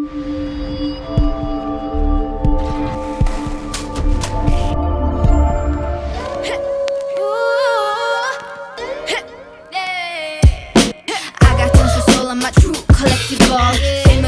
Famous,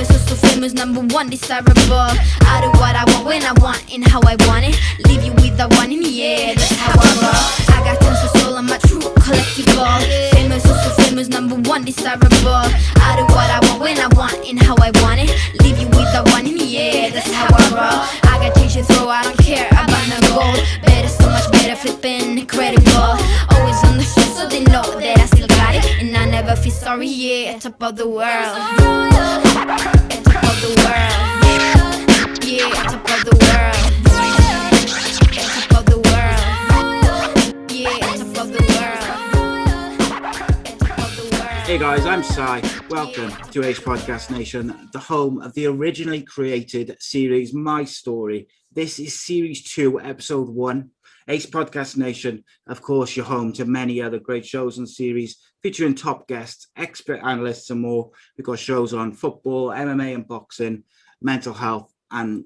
also famous, number one, desirable. I do what I want, when I want, and how I want it. Leave you with the one in the air, that's how I roll. I got tons of soul, I'm a true collectible. Famous, also famous, number one, desirable. I do what I want, when I want, and how I want it. Leave you with the one in the air, that's how I roll. I got change to throw, I don't care about no gold. Better, so much better, flipping, incredible. Always on the show, so they know that I still got it. And I never feel sorry, yeah, top of the world. Top of the world, yeah, top of the world, top of the world, yeah, top of the world, top of the world. Hey guys, I'm Si. Welcome to Ace Podcast Nation, the home of the originally created series My Story. This is Series 2, Episode 1. Ace Podcast Nation, of course, you're home to many other great shows and series featuring top guests, expert analysts and more. We've got shows on football, MMA and boxing, mental health and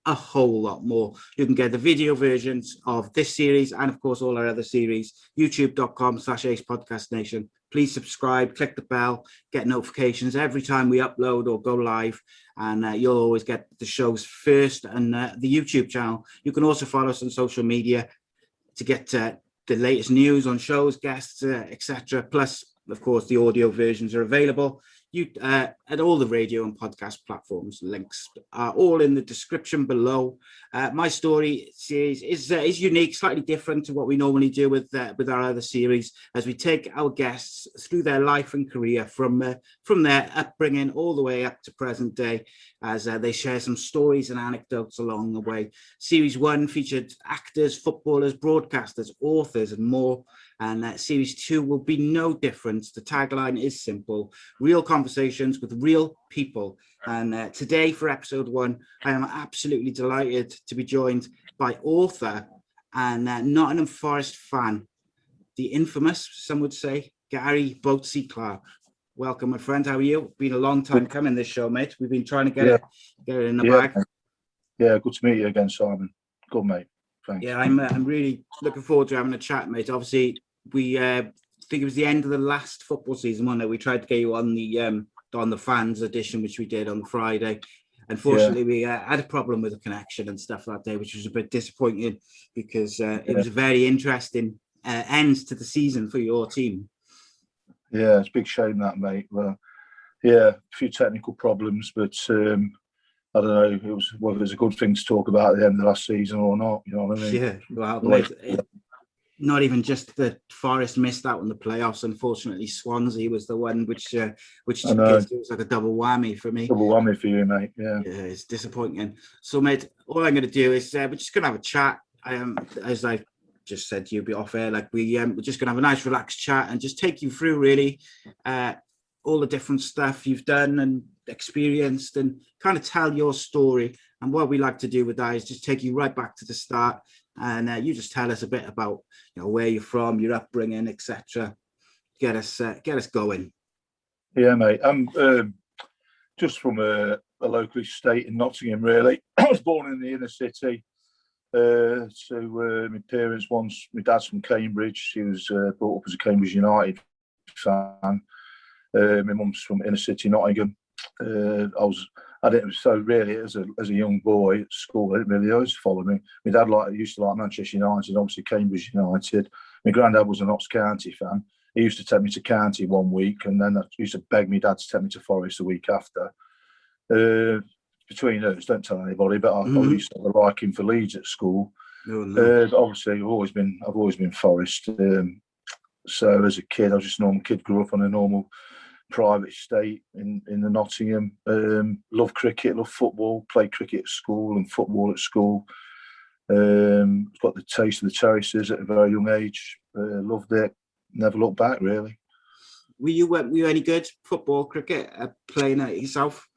a whole lot more. You can get the video versions of this series and, of course, all our other series, youtube.com/Ace Podcast Nation. Please subscribe, click the bell, get notifications every time we upload or go live, and you'll always get the shows first and the YouTube channel. You can also follow us on social media to get the latest news on shows, guests, etc. Plus, of course, the audio versions are available at all the radio and podcast platforms. Links are all in the description below. My Story series is unique, slightly different to what we normally do with our other series, as we take our guests through their life and career from their upbringing all the way up to present day, as they share some stories and anecdotes along the way. Series 1 featured actors, footballers, broadcasters, authors, and more. And Series 2 will be no different. The tagline is simple: real conversations with real people. And today, for Episode 1, I am absolutely delighted to be joined by author and Nottingham Forest fan, the infamous, some would say, Gary Boatsy Clarke. Welcome, my friend. How are you? Been a long time coming this show, mate. We've been trying to get it in the bag. Yeah, good to meet you again, Simon. Good, mate. Thanks. Yeah, I'm really looking forward to having a chat, mate. Obviously, we think it was the end of the last football season, wasn't it? We tried to get you on the fans edition, which we did on Friday. Unfortunately, we had a problem with the connection and stuff that day, which was a bit disappointing because it was a very interesting end to the season for your team. Yeah, it's a big shame that, mate. Well, yeah, a few technical problems, but I don't know whether it was a good thing to talk about at the end of the last season or not. You know what I mean? Yeah, well, mate, not even just that Forest missed out on the playoffs. Unfortunately, Swansea was the one which it was like a double whammy for me. Double whammy for you, mate. Yeah, it's disappointing. So, mate, all I'm going to do is we're just going to have a chat. As I just said to you, be off air. Like we're just going to have a nice, relaxed chat and just take you through really all the different stuff you've done and experienced, and kind of tell your story. And what we like to do with that is just take you right back to the start, and you just tell us a bit about where you're from, your upbringing, etc. Get us going. Yeah, mate. I'm just from a local estate in Nottingham, really. I was born in the inner city. So my parents, my dad's from Cambridge. He was brought up as a Cambridge United fan. My mum's from inner city Nottingham. I didn't, so really as a young boy at school, I didn't really always follow me. My dad used to like Manchester United, obviously Cambridge United. My granddad was an Notts County fan. He used to take me to County one week, and then I used to beg my dad to take me to Forest the week after. Between us, don't tell anybody, but I used to have a liking for Leeds at school. Oh, no. Obviously, I've always been Forest. So as a kid, I was just a normal kid. Grew up on a normal private estate in the Nottingham. Loved cricket, loved football. Played cricket at school and football at school. Got the taste of the terraces at a very young age. Loved it. Never looked back, really. Were you any good football, cricket, playing it yourself?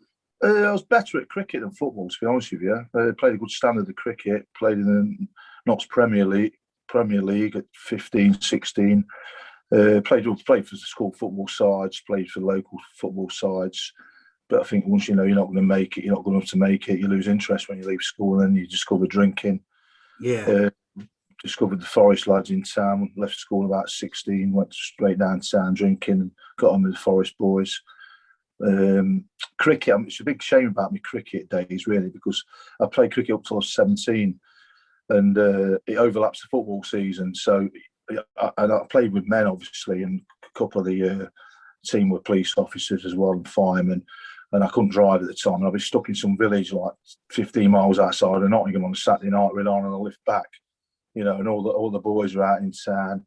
I was better at cricket than football, to be honest with you. I played a good standard of cricket, played in the Notts Premier League at 15, 16. Played for the school football sides, played for the local football sides. But I think once you know you're not going to make it, you're not good enough to make it, you lose interest when you leave school, and then you discover drinking. Yeah. Discovered the Forest lads in town, left school about 16, went straight down town drinking and got on with the Forest boys. Cricket, it's a big shame about my cricket days, really, because I played cricket up till I was 17, and it overlaps the football season. So I played with men, obviously, and a couple of the team were police officers as well and firemen. And I couldn't drive at the time. And I'd be stuck in some village like 15 miles outside of Nottingham on a Saturday night, relying on a lift back. You know, and all the boys were out in town.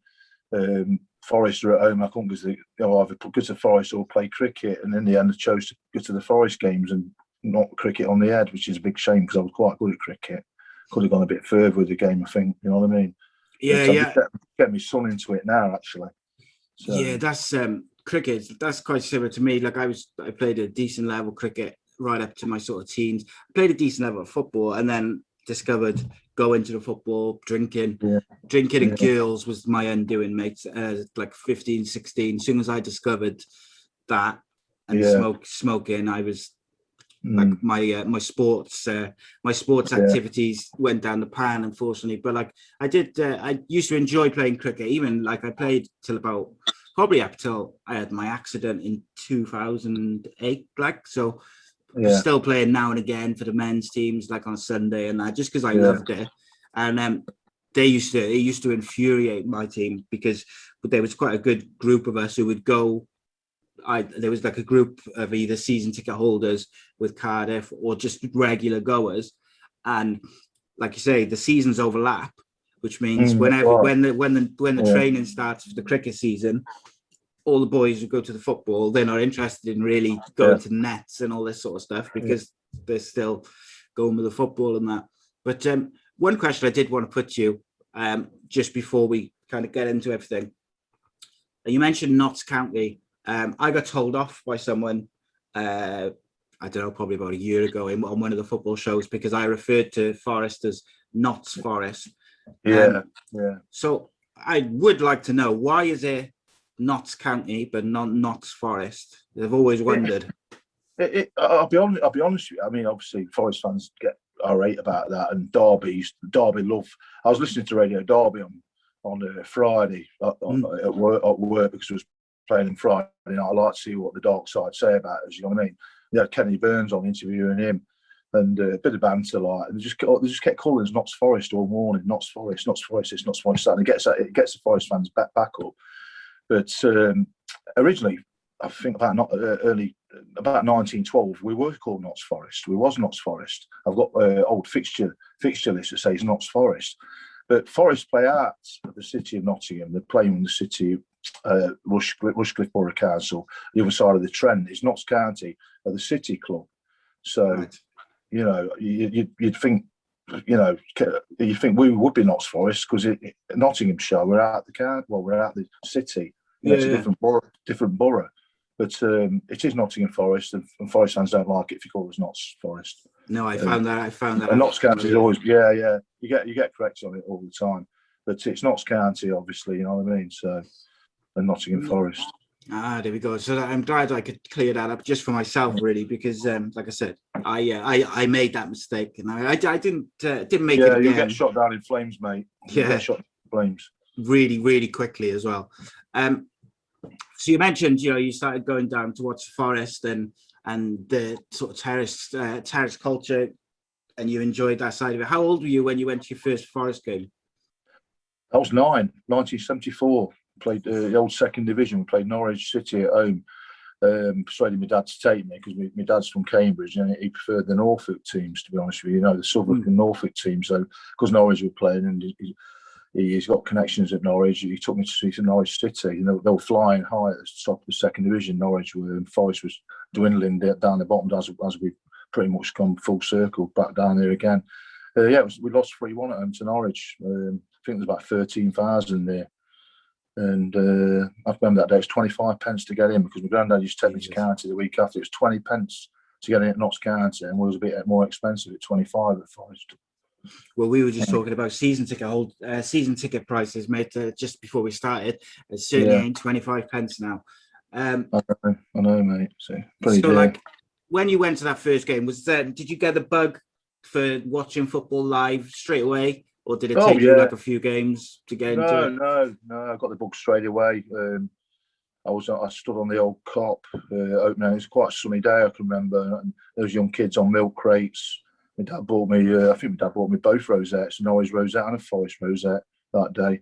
Forest are at home. I couldn't either go to Forest or play cricket. And in the end, I chose to go to the Forest games and not cricket on the head, which is a big shame because I was quite good at cricket. Could have gone a bit further with the game, I think. You know what I mean? Yeah, so yeah. Get my son into it now, actually. So, yeah, that's cricket. That's quite similar to me. Like I played a decent level cricket right up to my sort of teens. I played a decent level of football, and then discovered going to the football, drinking and girls was my undoing, mate. Like 15, 16. As soon as I discovered that and smoking, I was like my sports activities went down the pan, unfortunately. But like I used to enjoy playing cricket. Even like I played till about probably up till I had my accident in 2008. Like so. Still playing now and again for the men's teams, like on Sunday and that, just because I loved it. And it used to infuriate my team because there was quite a good group of us who would go. There was like a group of either season ticket holders with Cardiff or just regular goers, and like you say, the seasons overlap, which means when the training starts for the cricket season, all the boys who go to the football, they're not interested in really going to the nets and all this sort of stuff because they're still going with the football and that. But one question I did want to put to you just before we kind of get into everything. You mentioned Notts County. I got told off by someone, I don't know, probably about a year ago on one of the football shows because I referred to Forest as Notts Forest. So I would like to know, why is Notts County but not Notts Forest? I've always wondered. I'll be honest with you. I mean, obviously, Forest fans get irate about that, and Derby love. I was listening to Radio Derby on Friday at work because it was playing on Friday night. I like to see what the dark side say about us. You know what I mean? They had Kenny Burns on interviewing him, and a bit of banter, like, and they just kept calling us Notts Forest all morning. Notts Forest, Notts Forest, it's Notts Forest. And it gets the Forest fans back up. But originally, I think about 1912, we were called Notts Forest. We was Notts Forest. I've got old fixture list that says Notts Forest. But Forest play out of the city of Nottingham. They're playing in the city of Rushcliffe Borough Council. The other side of the Trent is Notts County at the City Club. So, you know, you'd think, you know, you think we would be Notts Forest because Nottinghamshire, we're out the city. It's a different borough. But it is Nottingham Forest, and Forest fans don't like it if you call us Notts Forest. No, I found that. And Notts County is always, you get correct on it all the time. But it's Notts County, obviously, you know what I mean? So, and Nottingham Forest. There we go. So I'm glad I could clear that up just for myself, really, because, like I said, I made that mistake, and I didn't make it again. You get shot down in flames, mate. You get shot in flames really, really quickly as well. So you mentioned, you know, you started going down to watch Forest and the sort of terrace culture, and you enjoyed that side of it. How old were you when you went to your first Forest game? I was 9, 1974. Played the old second division. We played Norwich City at home. Persuaded my dad to take me because my dad's from Cambridge and he preferred the Norfolk teams, to be honest with you. You know, the Southwark and Norfolk teams. So because Norwich were playing and he's got connections at Norwich, he took me to see Norwich City. You know, they were flying high at the top of the second division. Norwich were, and Forest was dwindling down the bottom as we pretty much come full circle back down there again. We lost 3-1 at home to Norwich. I think there's about 13,000 there. And I remember that day, it was 25 pence to get in because my granddad used to take me to County the week after. It was 20 pence to get in at Notts County, and it was a bit more expensive at 25 at Forest. Well, we were just talking about season ticket prices, mate, just before we started. It certainly ain't 25 pence now. I know, mate. So like, when you went to that first game, did you get the bug for watching football live straight away, or did it take you like a few games to get into it? No. I got the bug straight away. I stood on the old cop opening. It was quite a sunny day, I can remember. And there was young kids on milk crates. My dad bought me, I think my dad bought me both rosettes, a Norwich rosette and a Forest rosette that day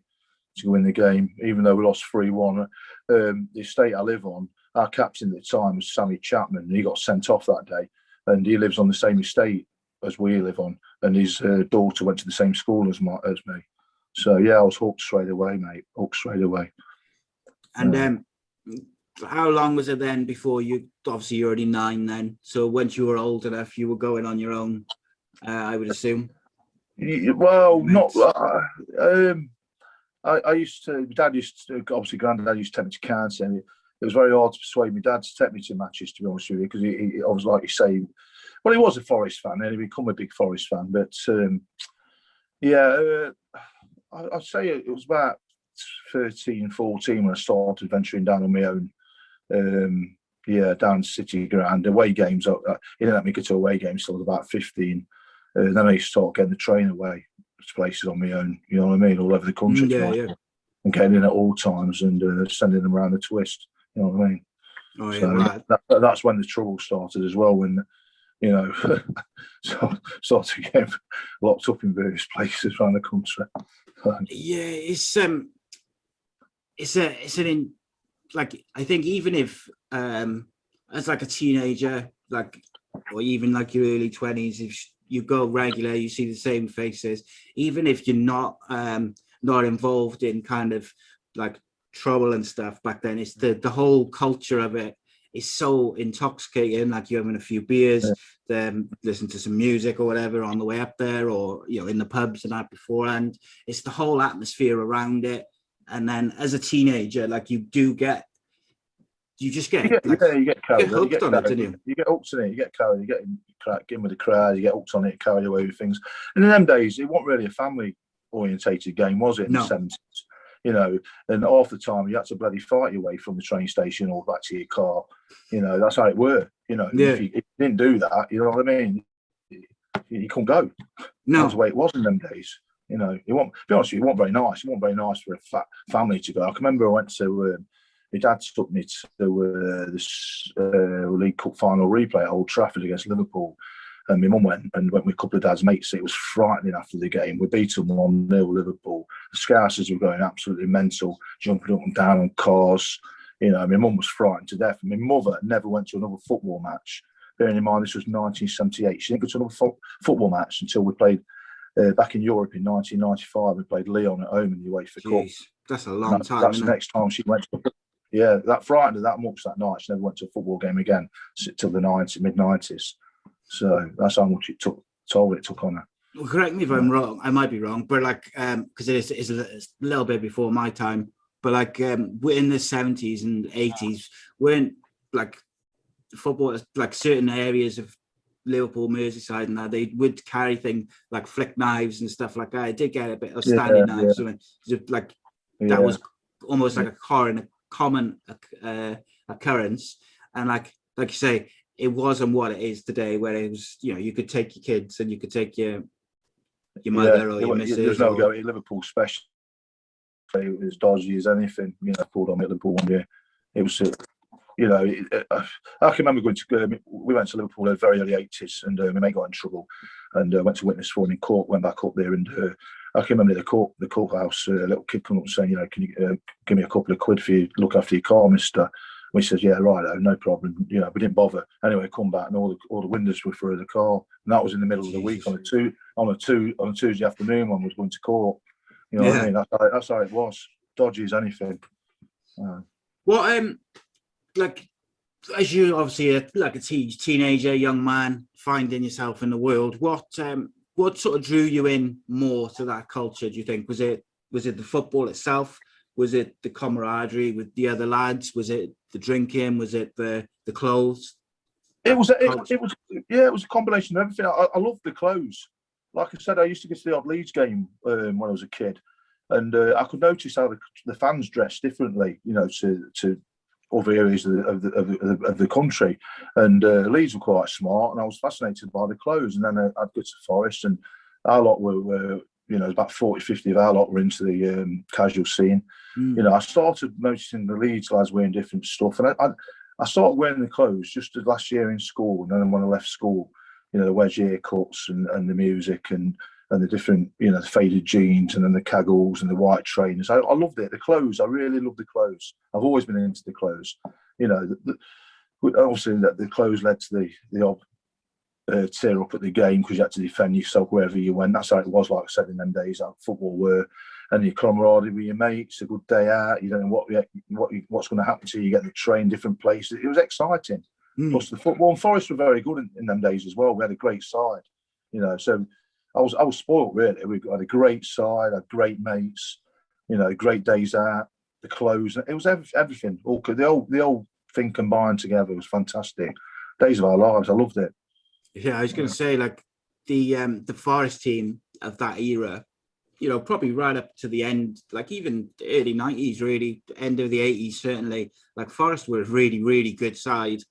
to win the game, even though we lost 3-1. The estate I live on, our captain at the time was Sammy Chapman, and he got sent off that day. And he lives on the same estate as we live on, and his daughter went to the same school as me. So yeah, I was hooked straight away, mate. Hooked straight away. And how long was it then before obviously you're already 9 then, so once you were old enough you were going on your own, I would assume? Well, not I used to, Dad used to, obviously Granddad used to take me to Cannes, and it was very hard to persuade my dad to take me to matches, to be honest with you, because he I was, like you say, well, he was a Forest fan and he become a big Forest fan, but I'd say it was about 13, 14 when I started venturing down on my own. Down City Ground, away games. He didn't let me go to away games till I was about 15. Then I used to start getting the train away to places on my own, you know what I mean, all over the country. And getting in at all times and sending them around the twist, you know what I mean. Oh, yeah, so right. That's when the trouble started as well, when, you know, started getting locked up in various places around the country. Like, I think even if as like a teenager, like, or even like your early 20s, if you go regular, you see the same faces, even if you're not involved in kind of like trouble and stuff back then, it's the whole culture of it is so intoxicating. Like, you're having a few beers, then listen to some music or whatever on the way up there, or, you know, in the pubs and that beforehand. It's the whole atmosphere around it. And then as a teenager, like, you get hooked on it, don't you? You get hooked on it, you get carried, you get in with the crowd, you get hooked on it, carried away with things. And in them days, it wasn't really a family-orientated game, was it, in the 70s? You know, and half the time you had to bloody fight your way from the train station or back to your car. You know, that's how it worked. You know, if you didn't do that, you know what I mean, you couldn't go. No. That's the way it was in them days. You know, it wasn't, to be honest with you, it wasn't very nice. It wasn't very nice for a family to go. I can remember I went to, my dad took me to this League Cup final replay at Old Trafford against Liverpool. And my mum went with a couple of dad's mates. It was frightening after the game. We beat them 1-0 Liverpool. The Scousers were going absolutely mental, jumping up and down on cars. You know, my mum was frightened to death. And my mother never went to another football match. Bearing in mind, this was 1978. She didn't go to another football match until we played back in Europe in 1995. We played Lyon at home in the UEFA Cup. That's a long time. That's the next time she went to. Yeah, that frightened her that much that night. She never went to a football game again till the mid-90s. So that's how much it took on her. Well, correct me if I'm wrong. I might be wrong, but like, because it is a little bit before my time. But like, we're in the 70s and 80s, weren't like football, like certain areas of Liverpool, Merseyside, and that they would carry things like flick knives and stuff like that. I did get a bit of standing knives, like that was almost like a common occurrence. And like you say, it wasn't what it is today, where it was, you know, you could take your kids and you could take your mother or your missus. There's no go. Liverpool special. It was dodgy as anything. You know, pulled on Liverpool one year. It was, you know, I can remember going to. We went to Liverpool in the very early 80s, and my mate got in trouble, and went to witness for him in court. Went back up there, and I can remember the courthouse. A little kid coming up saying, you know, can you give me a couple of quid for you look after your car, mister? We said, yeah, right, no problem. You know, we didn't bother. Anyway, come back and all the windows were through the car. And that was in the middle of the week on a Tuesday afternoon when we was going to court. You know what I mean? That's how it was. Dodgy as anything. Like, as you obviously like a teenager, young man, finding yourself in the world, what sort of drew you in more to that culture, do you think? Was it the football itself? Was it the camaraderie with the other lads? Was it the drinking? Was it the clothes? It was a combination of everything. I loved the clothes. Like I said, I used to go to the odd Leeds game when I was a kid, and I could notice how the fans dressed differently, you know, to other areas of the country. And Leeds were quite smart, and I was fascinated by the clothes. And then I'd go to Forest, and our lot were about 40, 50 of our lot were into the casual scene. I started noticing the Leeds lads wearing different stuff, and I started wearing the clothes just as last year in school, and then when I left school, the wedge haircuts and the music and the different, the faded jeans and then the caggles and the white trainers. I loved it. The clothes, I really loved the clothes. I've always been into the clothes. Obviously the clothes led to the odd tear up at the game because you had to defend yourself wherever you went. That's how it was, like I said, in them days, how football were. And your camaraderie with your mates, a good day out. You don't know what's going to happen to you. You get to train different places. It was exciting. Plus the football, and Forest were very good in them days as well. We had a great side, so I was spoiled really. We had a great side, had great mates, great days out, the clothes. It was everything. All the old thing combined together was fantastic. Days of our lives. I loved it. Yeah, I was going to say, like the Forest team of that era, probably right up to the end, like even the early 90s, really, end of the 80s, certainly. Like Forest were a really, really good side.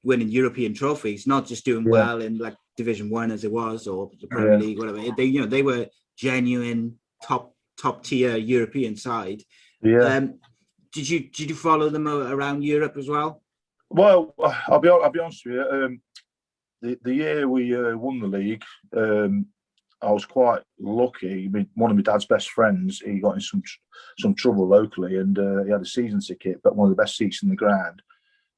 Winning European trophies, not just doing well in like Division 1 as it was, or the Premier League, whatever. They were genuine top tier European side. Yeah. Did you follow them around Europe as well? Well, I'll be honest with you. The year we won the league, I was quite lucky. One of my dad's best friends, he got in some trouble locally, and he had a season ticket, but one of the best seats in the ground.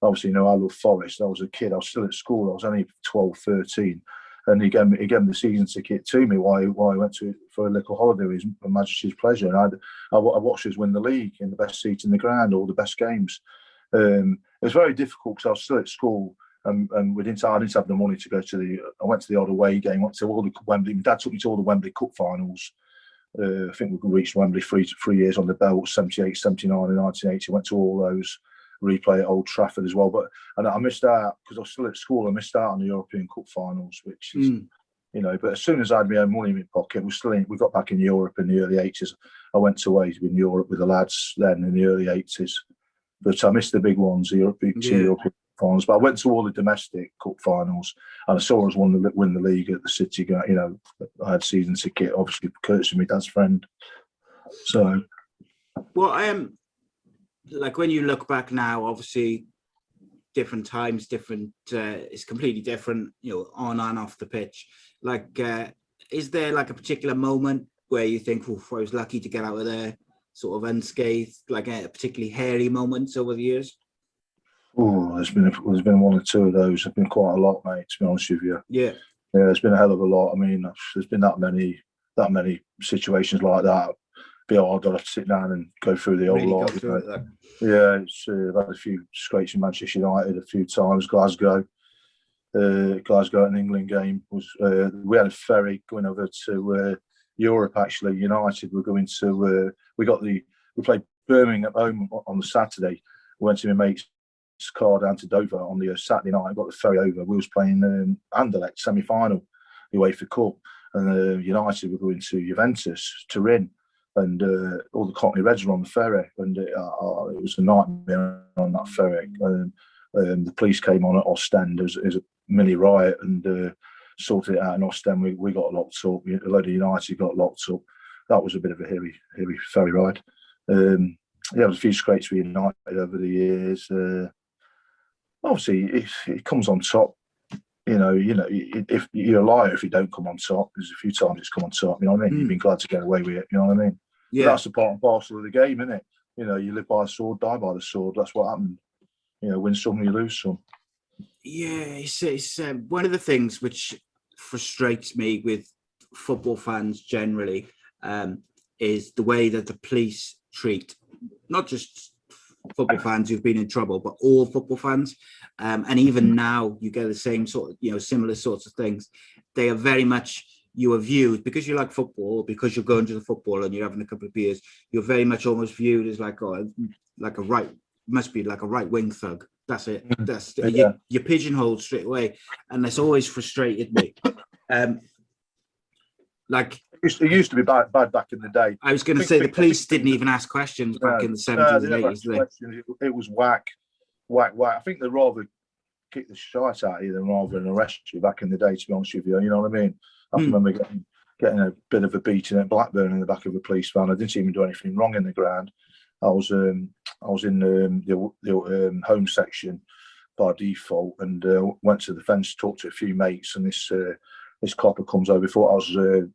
Obviously, I love Forest. I was a kid. I was still at school. I was only 12, 13. And he gave me the season ticket to me while I went for a little holiday with His Majesty's pleasure. And I watched us win the league in the best seats in the ground, all the best games. It was very difficult because I was still at school, and I didn't have the money to go to I went to the odd away game, went to all the Wembley. My dad took me to all the Wembley Cup finals. I think we reached Wembley 3 years on the belt, 78, 79 and 1980. Went to all those. Replay at Old Trafford as well, and I missed out because I was still at school. I missed out on the European Cup finals, which is, But as soon as I had my own money in my pocket, we got back in Europe in the early 80s. I went away in Europe with the lads then in the early 80s, but I missed the big ones, the European finals. But I went to all the domestic cup finals, and I saw us win the league at the City. I had season ticket, obviously, courtesy of my dad's friend. So, well, like when you look back now, obviously different times, it's completely different, on and off the pitch. Like, is there like a particular moment where you think, I was lucky to get out of there sort of unscathed, like a particularly hairy moments over the years? Oh, there's been one or two of those. There's been quite a lot, mate, to be honest with you. Yeah, there's been a hell of a lot. I mean, there's been that many situations like that. I've got to sit down and go through the whole lot. I've had a few scrapes in Manchester United a few times. Glasgow an England game was. We had a ferry going over to Europe. Actually, United were going to. We played Birmingham at home on the Saturday. We went to my mate's car down to Dover on the Saturday night. Got the ferry over. We was playing Anderlecht semi-final, the UEFA Cup, and United were going to Juventus, Turin. And all the Cockney Reds were on the ferry, and it was a nightmare on that ferry. The police came on at Ostend as a mini riot and sorted it out in Ostend. We got locked up. A load of United got locked up. That was a bit of a hairy ferry ride. There was a few scrapes with United over the years. Obviously, it comes on top. If you're a liar if you don't come on top. There's a few times it's come on top. You know what I mean? You've been glad to get away with it. You know what I mean? Yeah. But that's the part and parcel of the game, isn't it? You live by the sword, die by the sword. That's what happened. Win some, you lose some. Yeah, it's one of the things which frustrates me with football fans generally is the way that the police treat not just football fans who've been in trouble, but all football fans. And even now, you get the same sort of, similar sorts of things. They are very much, you are viewed, because you like football, because you're going to the football and you're having a couple of beers, you're very much almost viewed as must be like a right wing thug. That's it. That's you're pigeonholed straight away, and that's always frustrated me. Like, it used to be bad back in the day. I was going to say the police didn't even ask questions back in the 70s and 80s. It was whack. I think they'd rather kick the shite out of you than rather than arrest you back in the day, to be honest with you. You know what I mean? I can remember getting a bit of a beating at Blackburn in the back of a police van. I didn't even do anything wrong in the ground. I was in the home section by default, and went to the fence, talked to a few mates, and this copper comes over. Thought I was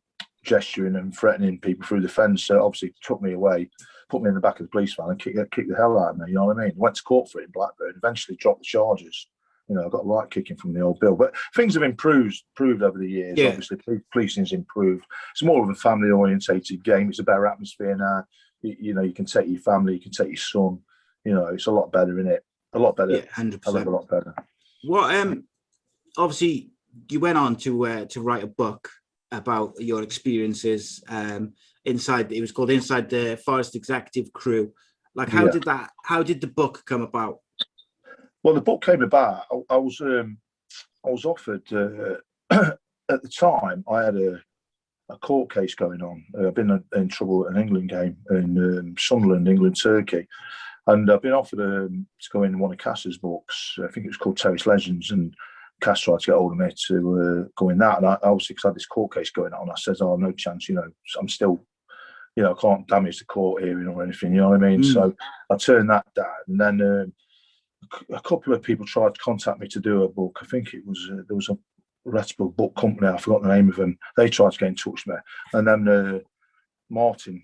gesturing and threatening people through the fence. So obviously took me away, put me in the back of the police van, and kicked the hell out of me. You know what I mean? Went to court for it in Blackburn. Eventually dropped the charges. You know, I got a right kicking from the old Bill. But things have improved over the years. Yeah. Obviously, policing's improved. It's more of a family-orientated game. It's a better atmosphere now. You know, you can take your family, you can take your son. You know, it's a lot better, isn't it? A lot better. Yeah, 100%. A lot better. What? Obviously, you went on to write a book about your experiences inside. It was called Inside the Forest Executive Crew. Like, how did the book come about? Well, the book came about. I was offered at the time. I had a court case going on. I've been in trouble at an England game in Sunderland, England, Turkey, and I've been offered to go in one of Cass's books. I think it was called Terrace Legends, and Cass tried to get hold of me to go in that. And I obviously, because I had this court case going on, I said, "Oh, no chance. You know, I'm still, you know, I can't damage the court hearing or anything. You know what I mean?" So I turned that down, and then. A couple of people tried to contact me to do a book. I think it was there was a reputable book company. I forgot the name of them. They tried to get in touch with me, and then Martin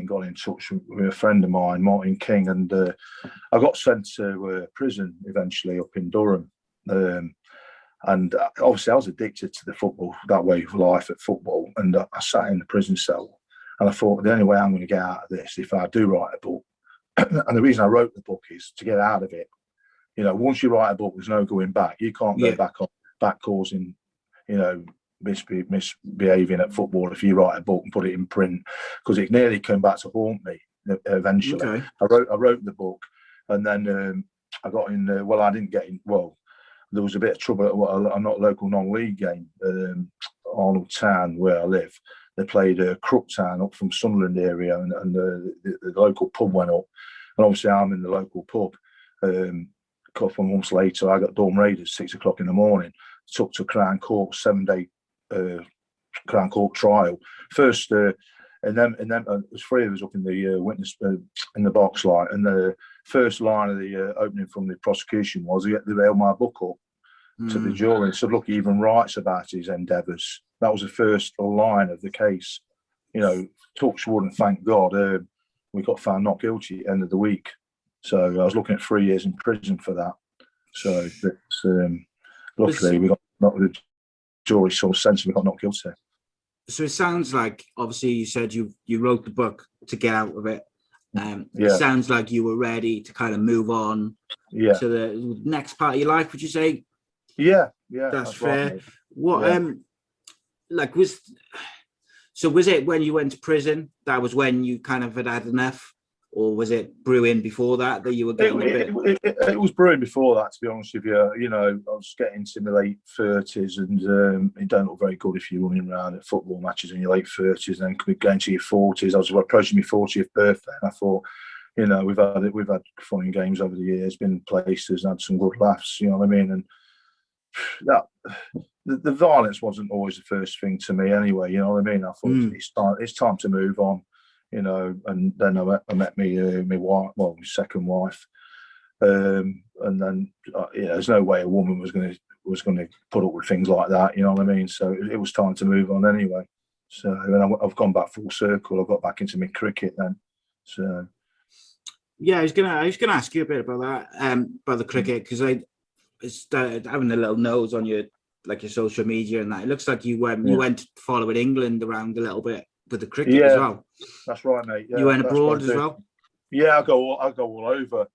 got in touch with a friend of mine, Martin King, and I got sent to prison eventually up in Durham. And obviously, I was addicted to the football, that way of life at football, and I sat in the prison cell, and I thought the only way I'm going to get out of this if I do write a book. And the reason I wrote the book is to get out of it. You know, once you write a book, there's no going back. You can't go back causing, you know, misbehaving at football if you write a book and put it in print, because it nearly came back to haunt me eventually. Okay. I wrote the book, and then I got in. I didn't get in. Well, there was a bit of trouble at a local non-league game, Arnold Town, where I live. They played Crooktown up from Sunderland area, and the local pub went up. And obviously, I'm in the local pub. A couple of months later, I got Dorm Raiders 6 o'clock in the morning. Took to Crown Court, 7-day Crown Court trial. First, and then there's 3 of us up in the witness in the box line. And the first line of the opening from the prosecution was they held my book up to the jury and said, "Look, he even writes about his endeavours." That was the first line of the case. You know, touch wood and thank God, we got found not guilty at the end of the week. So I was looking at 3 years in prison for that. So luckily we got the jury sort of sense we got not guilty. So it sounds like, obviously, you said you wrote the book to get out of it. It sounds like you were ready to kind of move on to the next part of your life. Would you say? Yeah, that's fair. Right, what was it when you went to prison? That was when you kind of had enough, or was it brewing before that you were getting it was brewing before that, to be honest with you. You know, I was getting into my late 30s, and it don't look very good if you're running around at football matches in your late 30s, and then going to your 40s. I was approaching my 40th birthday, and I thought, you know, we've had fun and games over the years, been places and had some good laughs, you know what I mean? And that the violence wasn't always the first thing to me anyway, you know what I mean? I thought it's time to move on. You know, and then I met my wife, my second wife, and then there's no way a woman was going to put up with things like that. You know what I mean? So it was time to move on anyway. So and I've gone back full circle. I got back into my cricket then. So yeah, I was gonna ask you a bit about that, about the cricket, because I started having a little nose on your social media and that. It looks like you went following England around a little bit with the cricket as well. That's right, mate. Yeah, you went abroad as well? Yeah, I go all over.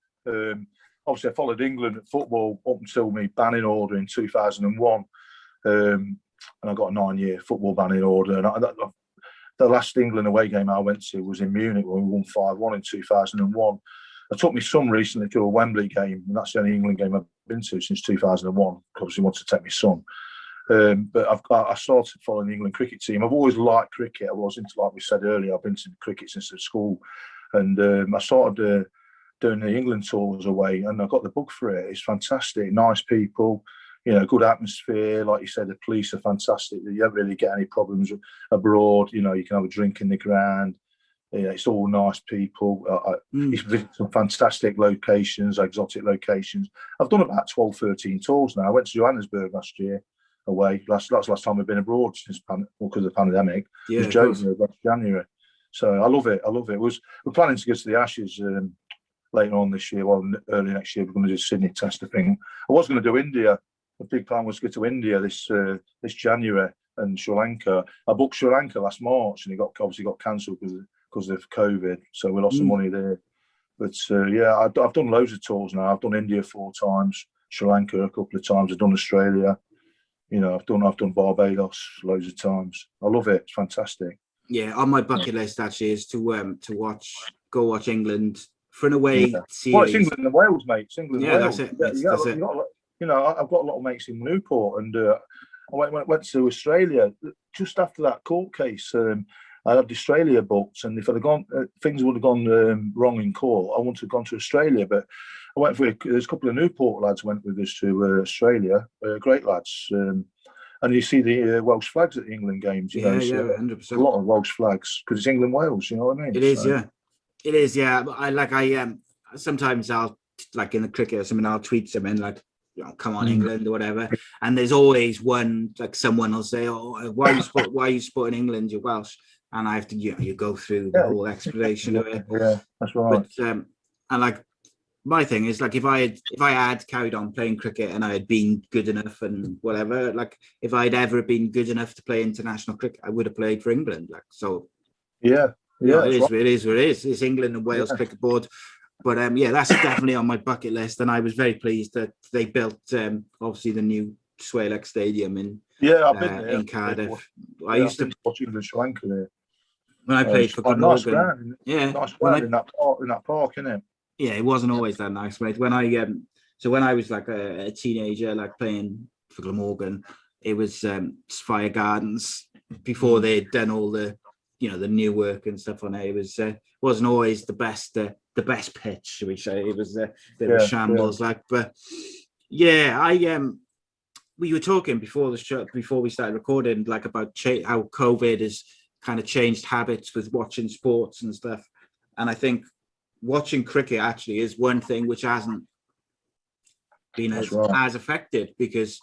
Obviously, I followed England at football up until my banning order in 2001, and I got a 9-year football banning order. And the last England away game I went to was in Munich when we won 5-1 in 2001. I took my son recently to a Wembley game, and that's the only England game I've been to since 2001. Obviously, wanted to take my son. But I started following the England cricket team. I've always liked cricket. I was into, like we said earlier, I've been to cricket since at school, and I started doing the England tours away, and I got the book for it. It's fantastic, nice people, good atmosphere. Like you said, the police are fantastic. You don't really get any problems abroad. You can have a drink in the ground. It's all nice people. It's visited some fantastic locations, exotic locations. I've done about 12, 13 tours now. I went to Johannesburg last year away. That's the last time I've been abroad since because of the pandemic. Yeah, it was Johannesburg last January. So I love it. We're planning to go to the Ashes later on this year. Well, early next year, we're going to do Sydney Test, I think. I was going to do India. The big plan was to go to India this January and Sri Lanka. I booked Sri Lanka last March, and it obviously got cancelled because of COVID, so we lost some money there. But I've done loads of tours now. I've done India 4 times, Sri Lanka a couple of times. I've done Australia. I've done Barbados loads of times. I love it. It's fantastic. Yeah, on my bucket list actually is to go watch England for an away series. Well, it's England and Wales, mate. It's England and Wales. That's it. That's it. I've got a lot of mates in Newport, and I went to Australia just after that court case. I had Australia booked, and if I'd have gone, things would have gone wrong in court. I wanted to have gone to Australia, but I went there's a couple of Newport lads went with us to Australia, great lads. And you see the Welsh flags at the England games, 100%. A lot of Welsh flags because it's England Wales, you know what I mean? It is, yeah. I sometimes I'll, like in the cricket or something, I'll tweet something like, come on England or whatever, and there's always one, like someone will say, oh, why are you supporting England, you're Welsh, and I have to you go through the whole explanation of it. Yeah, that's right. But and like my thing is, like, if I had carried on playing cricket and I had been good enough and whatever, like if I'd ever been good enough to play international cricket, I would have played for England. Like, so it is what it is. It's England and Wales Cricket Board. But that's definitely on my bucket list, and I was very pleased that they built obviously the new Swalek Stadium in I've been there in Cardiff. I used to watch England Sri Lanka there when I played for Glamorgan. Nice ground in that park, isn't it? Yeah, it wasn't always that nice, mate. When I was like a teenager, like playing for Glamorgan, it was Fire Gardens before they'd done all the the new work and stuff on it. It was wasn't always the best pitch, should we say. It was a bit of a shambles, like. But we were talking before the show, before we started recording, like about how COVID has kind of changed habits with watching sports and stuff. And I think watching cricket actually is one thing which hasn't been as affected, because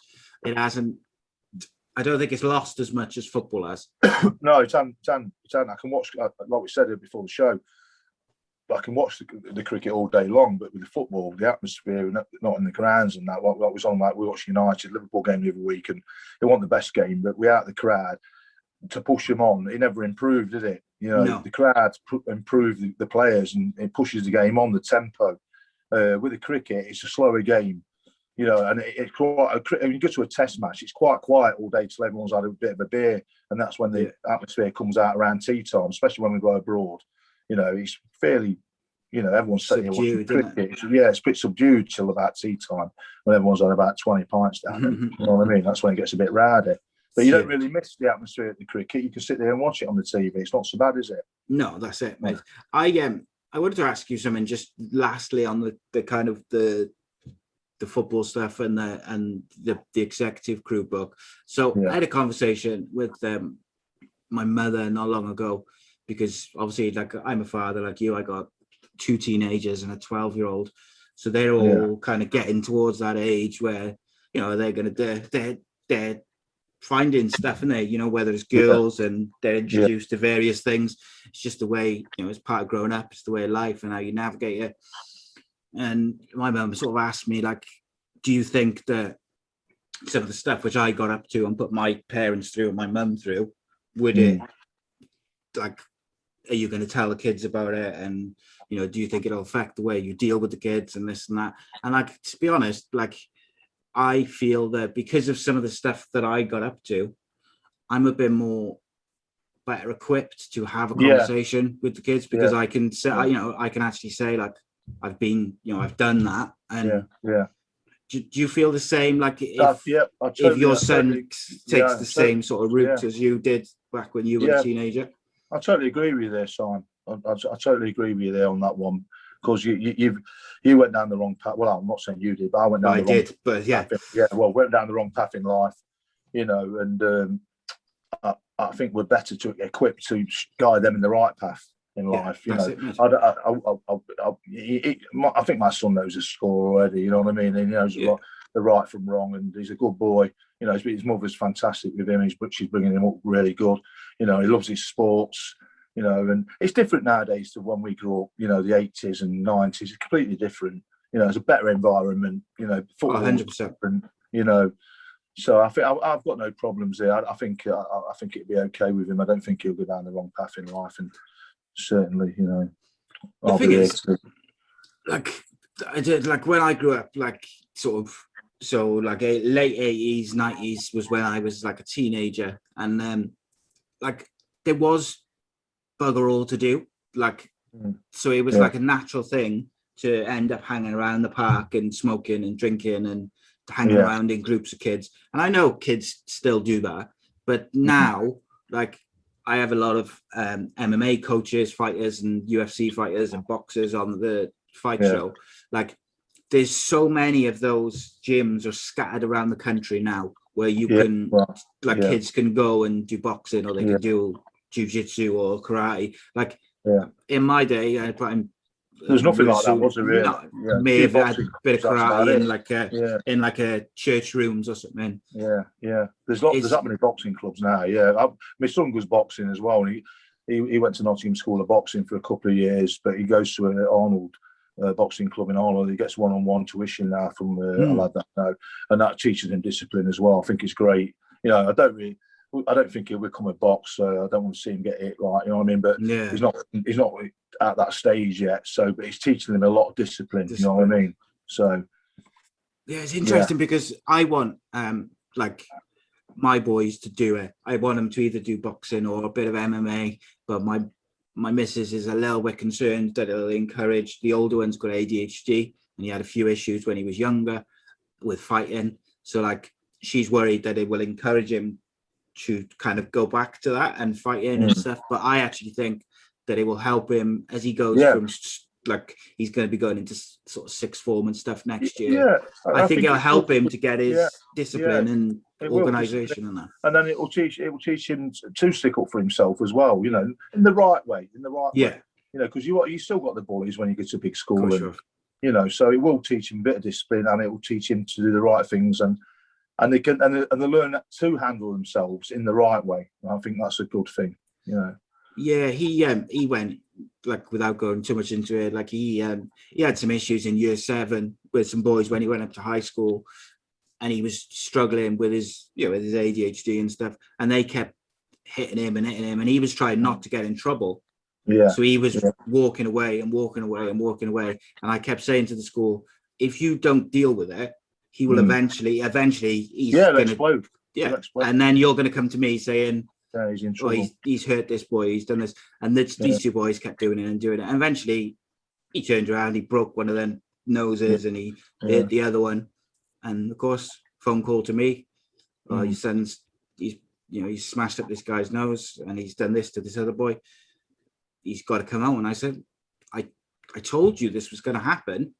it hasn't. I don't think it's lost as much as football has. No, it's I can watch, like we said before the show, I can watch the cricket all day long, but with the football, the atmosphere, not in the grounds and that, what was on, like we watched United, Liverpool game the other week, and they want the best game, but without the crowd to push them on, it never improved, did it? The crowd improved the players, and it pushes the game on, the tempo. With the cricket, it's a slower game. And it's quite. When you go to a test match, it's quite quiet all day till everyone's had a bit of a beer, and that's when the atmosphere comes out around tea time, especially when we go abroad. It's fairly, everyone's sitting here watching cricket. It's a bit subdued till about tea time, when everyone's had about 20 pints down. You know what I mean? That's when it gets a bit rowdy. But you don't really miss the atmosphere at the cricket. You can sit there and watch it on the TV. It's not so bad, is it? No, that's it, mate. I wanted to ask you something just lastly on the kind of the football stuff and the executive crew book. So I had a conversation with my mother not long ago, because obviously, like, I'm a father like you. I got 2 teenagers and a 12-year-old, so they're all kind of getting towards that age where they're finding stuff in there, whether it's girls and they're introduced to various things. It's just the way, it's part of growing up. It's the way of life and how you navigate it. And my mum sort of asked me, like, do you think that some of the stuff which I got up to and put my parents through and my mum through, would it, like, are you going to tell the kids about it? And, do you think it'll affect the way you deal with the kids and this and that? And, like, to be honest, like, I feel that because of some of the stuff that I got up to, I'm a bit more better equipped to have a conversation with the kids, because I can say, I can actually say, like, I've been, I've done that, and do you feel the same? Like I if your son takes the same sort of route yeah. as you did back when you were a teenager? I totally agree with you there, Simon. I totally agree with you there on that one, because you went down the wrong path. Well, I'm not saying you did, but I went down the wrong path. But yeah. Well, went down the wrong path in life, you know, and I think we're better to equip to guide them in the right path in life. You know, I think my son knows his score already. You know what I mean? And he knows the right from wrong, and he's a good boy. You know, his mother's fantastic with him. She's bringing him up really good. You know, he loves his sports. You know, and it's different nowadays to when we grew up. You know, the 80s and 90s. It's completely different. You know, it's a better environment. You know, football 100%. You know. So I think I've got no problems there. I think it'd be okay with him. I don't think he'll go down the wrong path in life, and certainly, you know, the thing is, like when I grew up, like sort of, so like late 80s, 90s was when I was like a teenager, and like there was bugger all to do, like so it was like a natural thing to end up hanging around the park and smoking and drinking and hanging around in groups of kids. And I know kids still do that, but now, like, I have a lot of MMA coaches, fighters, and UFC fighters and boxers on the fight show. Like, there's so many of those gyms are scattered around the country now where you can, kids can go and do boxing, or they can do jiu-jitsu or karate. Like, in my day, there's nothing like that, was there? Really? No, may have had a bit of karate in like a church rooms or something. Yeah. There's that many boxing clubs now. Yeah, my son goes boxing as well. And he went to Nottingham School of Boxing for a couple of years, but he goes to an Arnold boxing club in Arnold. He gets one-on-one tuition now from a lad that I know, and that teaches him discipline as well. I think it's great. You know, I don't think he'll become a boxer. I don't want to see him get hit, right? You know what I mean? But he's not at that stage yet. So, but he's teaching them a lot of discipline. You know what I mean? So, yeah, it's interesting because I want like my boys to do it. I want them to either do boxing or a bit of MMA. But my missus is a little bit concerned that it'll encourage. The older one's got ADHD, and he had a few issues when he was younger with fighting. So, like, she's worried that it will encourage him to kind of go back to that and fighting and stuff. But I actually think that it will help him as he goes from, like, he's going to be going into sort of sixth form and stuff next year. I think it'll help him to get his discipline and organisation and that. And then it will teach him to stick up for himself as well, you know, in the right way, way. You know, because you still got the bullies when you get to big school, and, you know, so it will teach him a bit of discipline, and it will teach him to do the right things, and they can and they learn to handle themselves in the right way. I think that's a good thing, you know. Yeah, he went, like, without going too much into it, like he had some issues in year 7 with some boys when he went up to high school, and he was struggling with his ADHD and stuff, and they kept hitting him, and he was trying not to get in trouble. So he was walking away, and I kept saying to the school, if you don't deal with it, he will eventually he's going to explode. And then you're going to come to me saying, he's in trouble. He's hurt this boy, he's done this. And these two boys kept doing it. And eventually he turned around, he broke one of them noses, and he hit the other one. And of course, phone call to me. Your son's, he's smashed up this guy's nose, and he's done this to this other boy. He's got to come out. And I said, I told you this was going to happen.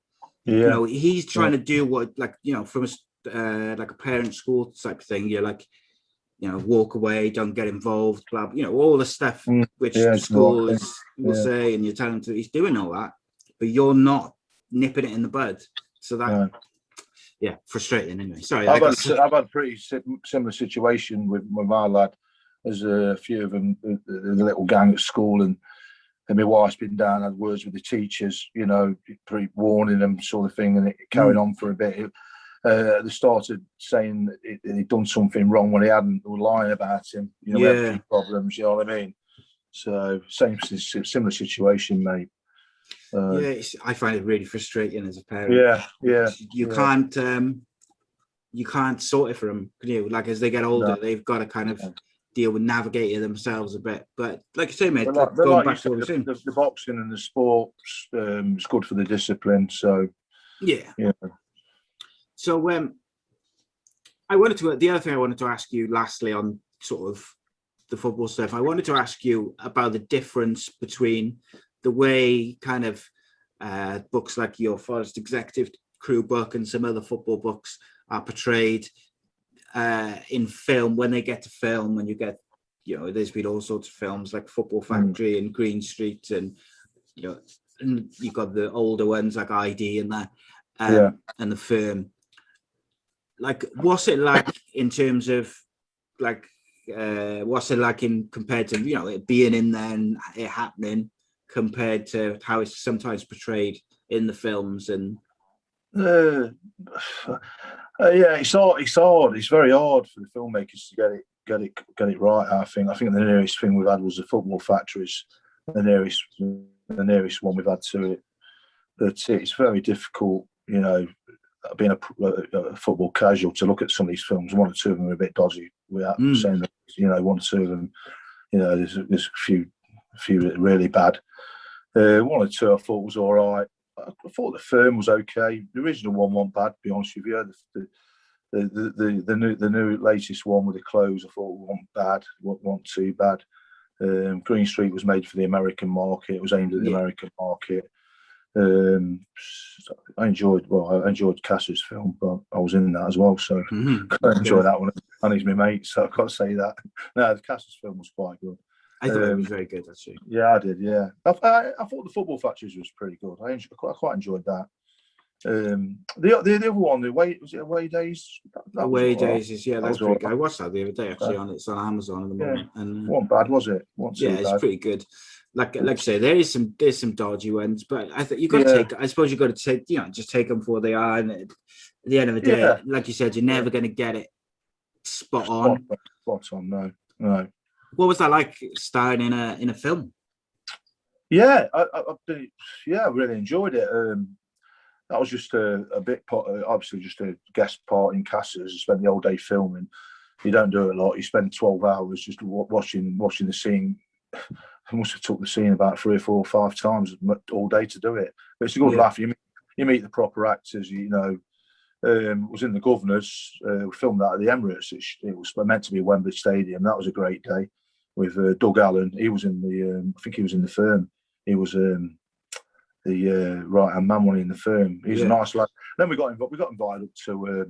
You know, he's trying to do what, like, you know, from like a parent school type of thing. You're like, you know, walk away, don't get involved, blah, you know, all the stuff which the school will say, and you're telling him to, he's doing all that, but you're not nipping it in the bud. So that, frustrating anyway. Sorry. I've had a pretty similar situation with my lad. There's a few of them, the little gang at school, and my wife's been down, had words with the teachers, you know, pretty warning them sort of thing, and it carried on for a bit. They started saying he'd done something wrong when he hadn't. They were lying about him. You know, we had a few problems, you know what I mean? So, similar situation, mate. I find it really frustrating as a parent. You can't sort it for them, can you? Like, as they get older, they've got to kind of deal with navigating themselves a bit. But like I say, mate, going back to what we're saying, the boxing and the sports is good for the discipline. So So the other thing I wanted to ask you lastly on sort of the football stuff, I wanted to ask you about the difference between the way kind of books like your Forest Executive Crew book and some other football books are portrayed in film. When they get to film, when you get, there's been all sorts of films like Football Factory and Green Street, and and you've got the older ones like ID and that, and The Firm. Like, what's it like in terms of like, what's it like in compared to it being in there and it happening compared to how it's sometimes portrayed in the films? And yeah, it's hard. It's very hard for the filmmakers to get it right. I think the nearest thing we've had was the Football Factories, the nearest one we've had to it. But it's very difficult, being a football casual, to look at some of these films. One or two of them are a bit dodgy. Without saying that, one or two of them, there's a few really bad. One or two I thought was all right. I thought The Firm was okay. The original one wasn't bad, to be honest with you. The new latest one with the clothes, I thought wasn't bad. Wasn't too bad. Green Street was made for the American market. It was aimed at the American market. I enjoyed Cass's film, but I was in that as well, so I enjoy that one. And he's my mate, so I can't say that. No, the Cass's film was quite good. I thought it was very good, actually. Yeah, I did. Yeah, I thought the Football Factories was pretty good. I quite enjoyed that. The other one, Away Days. Away Days is that's pretty good. I watched that the other day actually. It's on Amazon at the moment, and wasn't bad, was it? It's pretty good. Like I say, there's some dodgy ones, but I think you got to take. I suppose you got to take, just take them for what they are. And at the end of the day, like you said, you're never going to get it spot on. Spot on, no. What was that like starring in a film? Yeah, I really enjoyed it. That was just a bit part, obviously just a guest part in Cass's. I spent the whole day filming. You don't do it a lot. You spend 12 hours just watching the scene. I must have took the scene about 3 or 4 or 5 times all day to do it. But it's a good laugh. You meet the proper actors. Was in the Governors. We filmed that at the Emirates. It was meant to be Wembley Stadium. That was a great day with Doug Allen. He was in the. I think he was in The Firm. He was the right-hand man one in The Firm. He's a nice lad. Then we got invited up to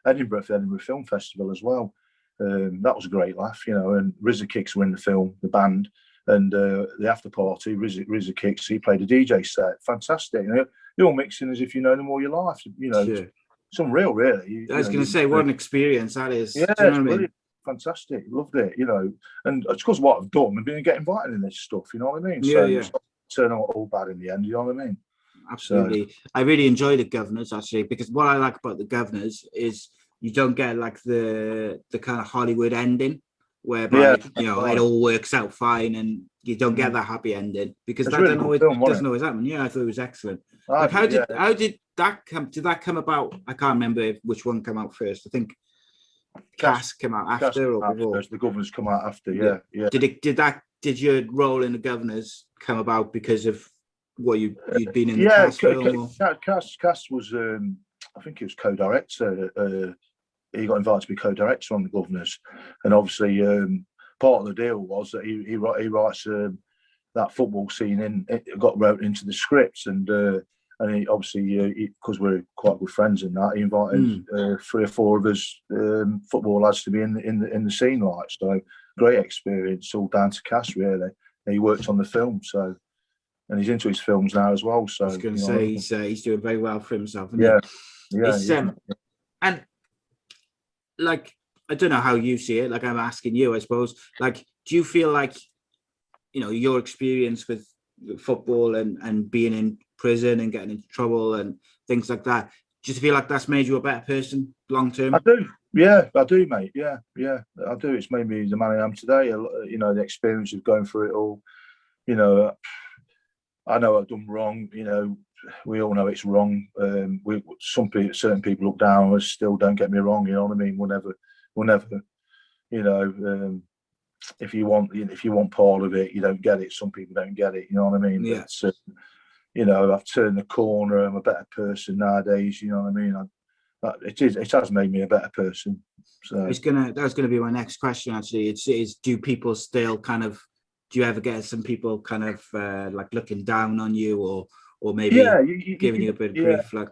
Edinburgh for the Edinburgh Film Festival as well. That was a great laugh, and RZA Kicks were in the film, the band, and the after party, RZA Kicks, he played a DJ set. Fantastic. You're all mixing as if you know them all your life. Some real, really. I was going to say, what an experience that is. Yeah, it's brilliant. Fantastic. Loved it, and it's because of what I've done and been getting invited in this stuff, you know what I mean? So turn out all bad in the end, you know what I mean? Absolutely. So, I really enjoy the Governors, actually, because what I like about the Governors is you don't get like the kind of Hollywood ending whereby it all works out fine and you don't get that happy ending, because that doesn't always happen. Yeah, I thought it was excellent. How did that come? Did that come about? I can't remember which one came out first. I think Cass came out after or before. The Governors come out after. Yeah. Did your role in the Governors come about because of what you'd been in the Cass film? Cass was, I think he was co-director. He got invited to be co-director on the Governors, and obviously part of the deal was that he writes that football scene wrote into the scripts, and he obviously because we're quite good friends in that, he invited 3 or 4 of us football lads to be in the scene, like, so great experience, all down to Cass really. He worked on the film, so, and he's into his films now as well. So I was going to say he's doing very well for himself. And like, I don't know how you see it. Like, I'm asking you, I suppose. Like, do you feel like, your experience with football and being in prison and getting into trouble and things like that, do you feel like that's made you a better person long term? I do. Yeah, I do, mate. Yeah, I do. It's made me the man I am today. The experience of going through it all. I know I've done wrong. We all know it's wrong. Certain people look down on us. Still, don't get me wrong. You know what I mean? We'll never. If you want part of it, you don't get it. Some people don't get it. You know what I mean? Yeah. But, I've turned the corner. I'm a better person nowadays. You know what I mean? it has made me a better person. So that was gonna be my next question actually. It's do people still kind of, do you ever get some people kind of like looking down on you, or maybe giving you a bit of grief? Like,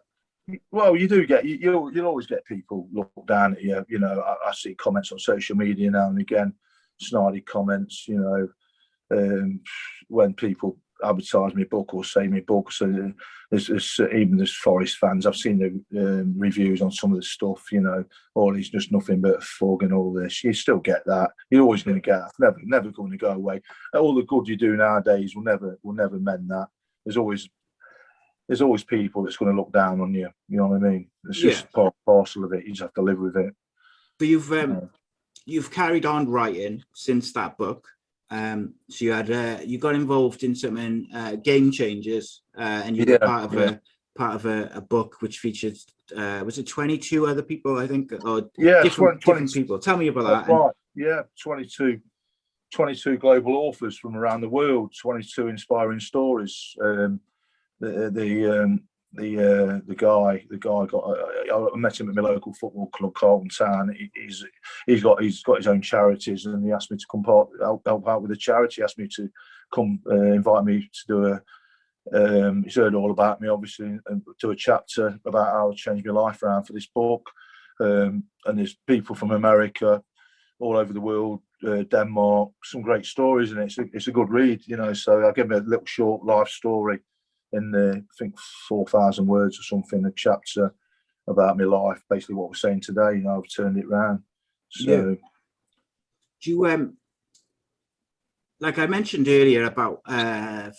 well, you do get you'll always get people look down at you. You know, I see comments on social media now and again, snarly comments. You know, when people advertise my book or say my book. So there's Forest fans. I've seen the reviews on some of the stuff. You know, he's just nothing but a fug and all this. You still get that. You're always going to get that. Never going to go away. All the good you do nowadays will never mend that. There's always people that's going to look down on you. You know what I mean? It's just part parcel of it. You just have to live with it. But you've carried on writing since that book. So you got involved in something, Game Changers, and you were part of a book which featured was it 22 other people, I think, or different people. Tell me about that. Right, yeah, 22 global authors from around the world, 22 inspiring stories. The guy got. I met him at my local football club, Carlton Town. He's got his own charities, and he asked me to come help out with the charity. He asked me to come, invite me to do a. He's heard all about me, obviously, and do a chapter about how I changed my life around for this book. And there's people from America, all over the world, Denmark, some great stories, and it's a good read, you know. So I give him a little short life story in I think 4,000 words or something, a chapter about my life, basically what we're saying today. You know, I've turned it around. So, do you like I mentioned earlier about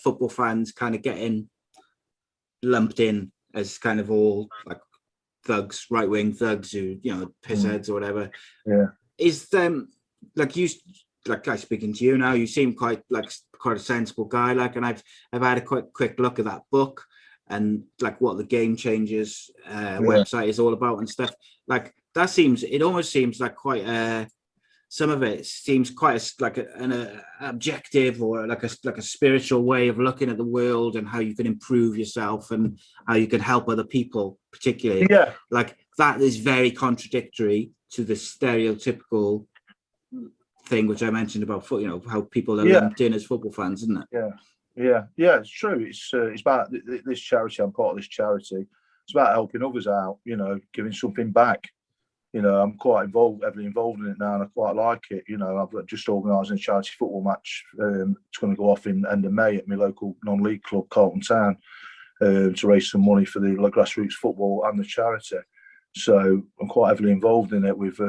football fans kind of getting lumped in as kind of all like thugs, right wing thugs who, you know, pissheads or whatever. Yeah, is like I speaking to you now, you seem quite a sensible guy, like, and I've had a quick look at that book and like what the Game Changers website is all about and stuff. Like it almost seems like quite some of it seems quite an objective or like a spiritual way of looking at the world and how you can improve yourself and how you can help other people, particularly. Yeah, like that is very contradictory to the stereotypical thing which I mentioned about, you know, how people are lumped in as football fans, isn't it? Yeah, it's true. It's about this charity. I'm part of this charity. It's about helping others out, you know, giving something back. You know, I'm quite heavily involved in it now, and I quite like it. You know, I've just organising a charity football match. It's going to go off in end of May at my local non-league club, Carlton Town, to raise some money for the grassroots football and the charity. So I'm quite heavily involved in it. We've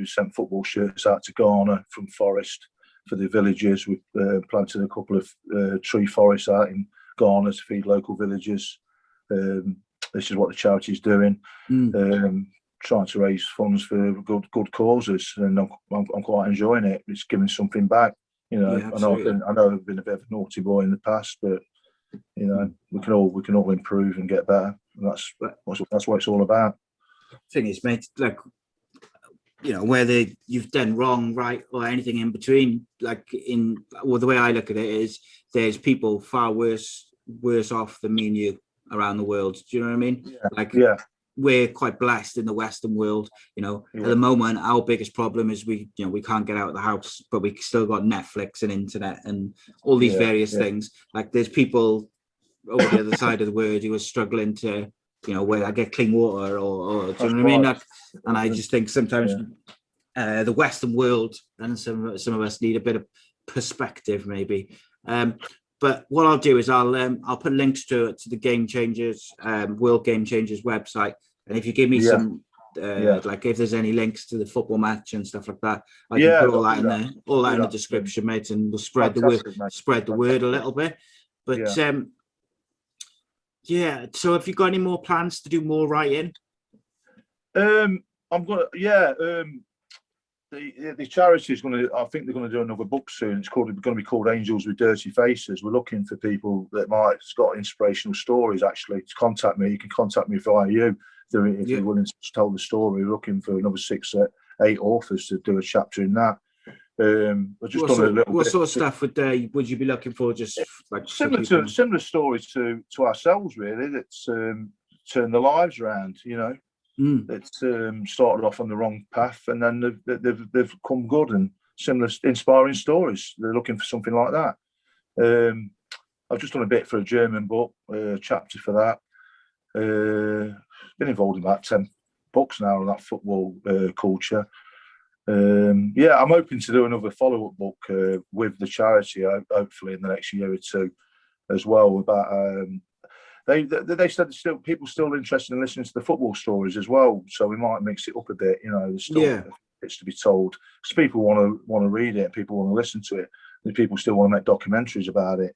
sent football shirts out to Ghana from Forest for the villages. We've planted a couple of tree forests out in Ghana to feed local villagers. This is what the charity's doing, trying to raise funds for good causes, and I'm quite enjoying it. It's giving something back. You know, I know I've been a bit of a naughty boy in the past, but you know, we can all improve and get better. And that's what it's all about. Thing is, mate, like, you know, whether you've done wrong, right, or anything in between, like the way I look at it is there's people far worse off than me and you around the world. Do you know what I mean? We're quite blessed in the Western world. You know, at the moment, our biggest problem is we can't get out of the house, but we still got Netflix and internet and all these various things. Like there's people over the other side of the world who are struggling to, you know, where I get clean water or do you know what I mean? Like, and I just think sometimes the Western world and some of us need a bit of perspective, maybe. But what I'll do is I'll put links to the Game Changers, World Game Changers website, and if you give me some, like if there's any links to the football match and stuff like that, I can put all that in there, all that in the description, mate, and we'll spread the word a little bit. But so have you got any more plans to do more writing? I'm gonna the charity is going to, I think they're going to do another book soon. It's going to be called Angels with Dirty Faces. We're looking for people that might have got inspirational stories actually to contact me. You can contact me via you if you're willing to tell the story. We're looking for another 6 or 8 authors to do a chapter in that. What sort of stuff would you be looking for? Just like similar stories to ourselves, really. That's turn the lives around. You know, that started off on the wrong path, and then they've come good, and similar inspiring stories. They're looking for something like that. I've just done a bit for a German book, chapter for that. Been involved in about 10 books now on that football culture. I'm hoping to do another follow-up book with the charity, hopefully in the next year or two, as well. About they said people still interested in listening to the football stories as well, so we might mix it up a bit. There's still bits to be told, because people want to read it, people want to listen to it, and people still want to make documentaries about it.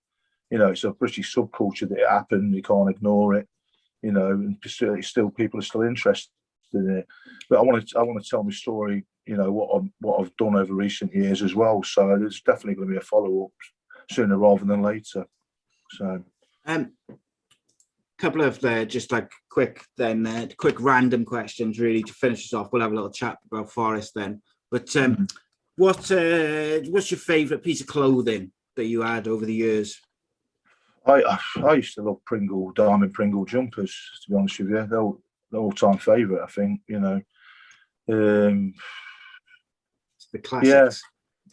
It's a British subculture that it happened. You can't ignore it. And still people are still interested in it. But I want to tell my story. What I've done over recent years as well. So there's definitely going to be a follow up sooner rather than later. So, couple of just like quick random questions really to finish us off. We'll have a little chat about Forest then. But what's your favourite piece of clothing that you had over the years? I used to love diamond Pringle jumpers, to be honest with you. They're all-time favourite, I think. The classics. Yeah,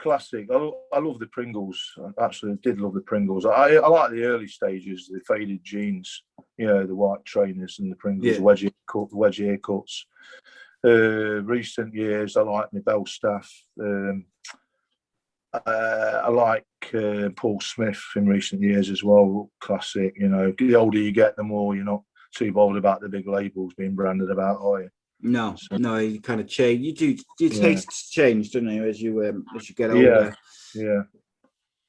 classic. I love the Pringles. I absolutely did love the Pringles. I like the early stages, the faded jeans, the white trainers and the Pringles, wedge haircuts. Recent years, I like my Belstaff. I like Paul Smith in recent years as well. Classic. The older you get, the more you're not too bothered about the big labels being branded about, are you? No, you kind of change. Your tastes change, don't they, as you get older? Yeah.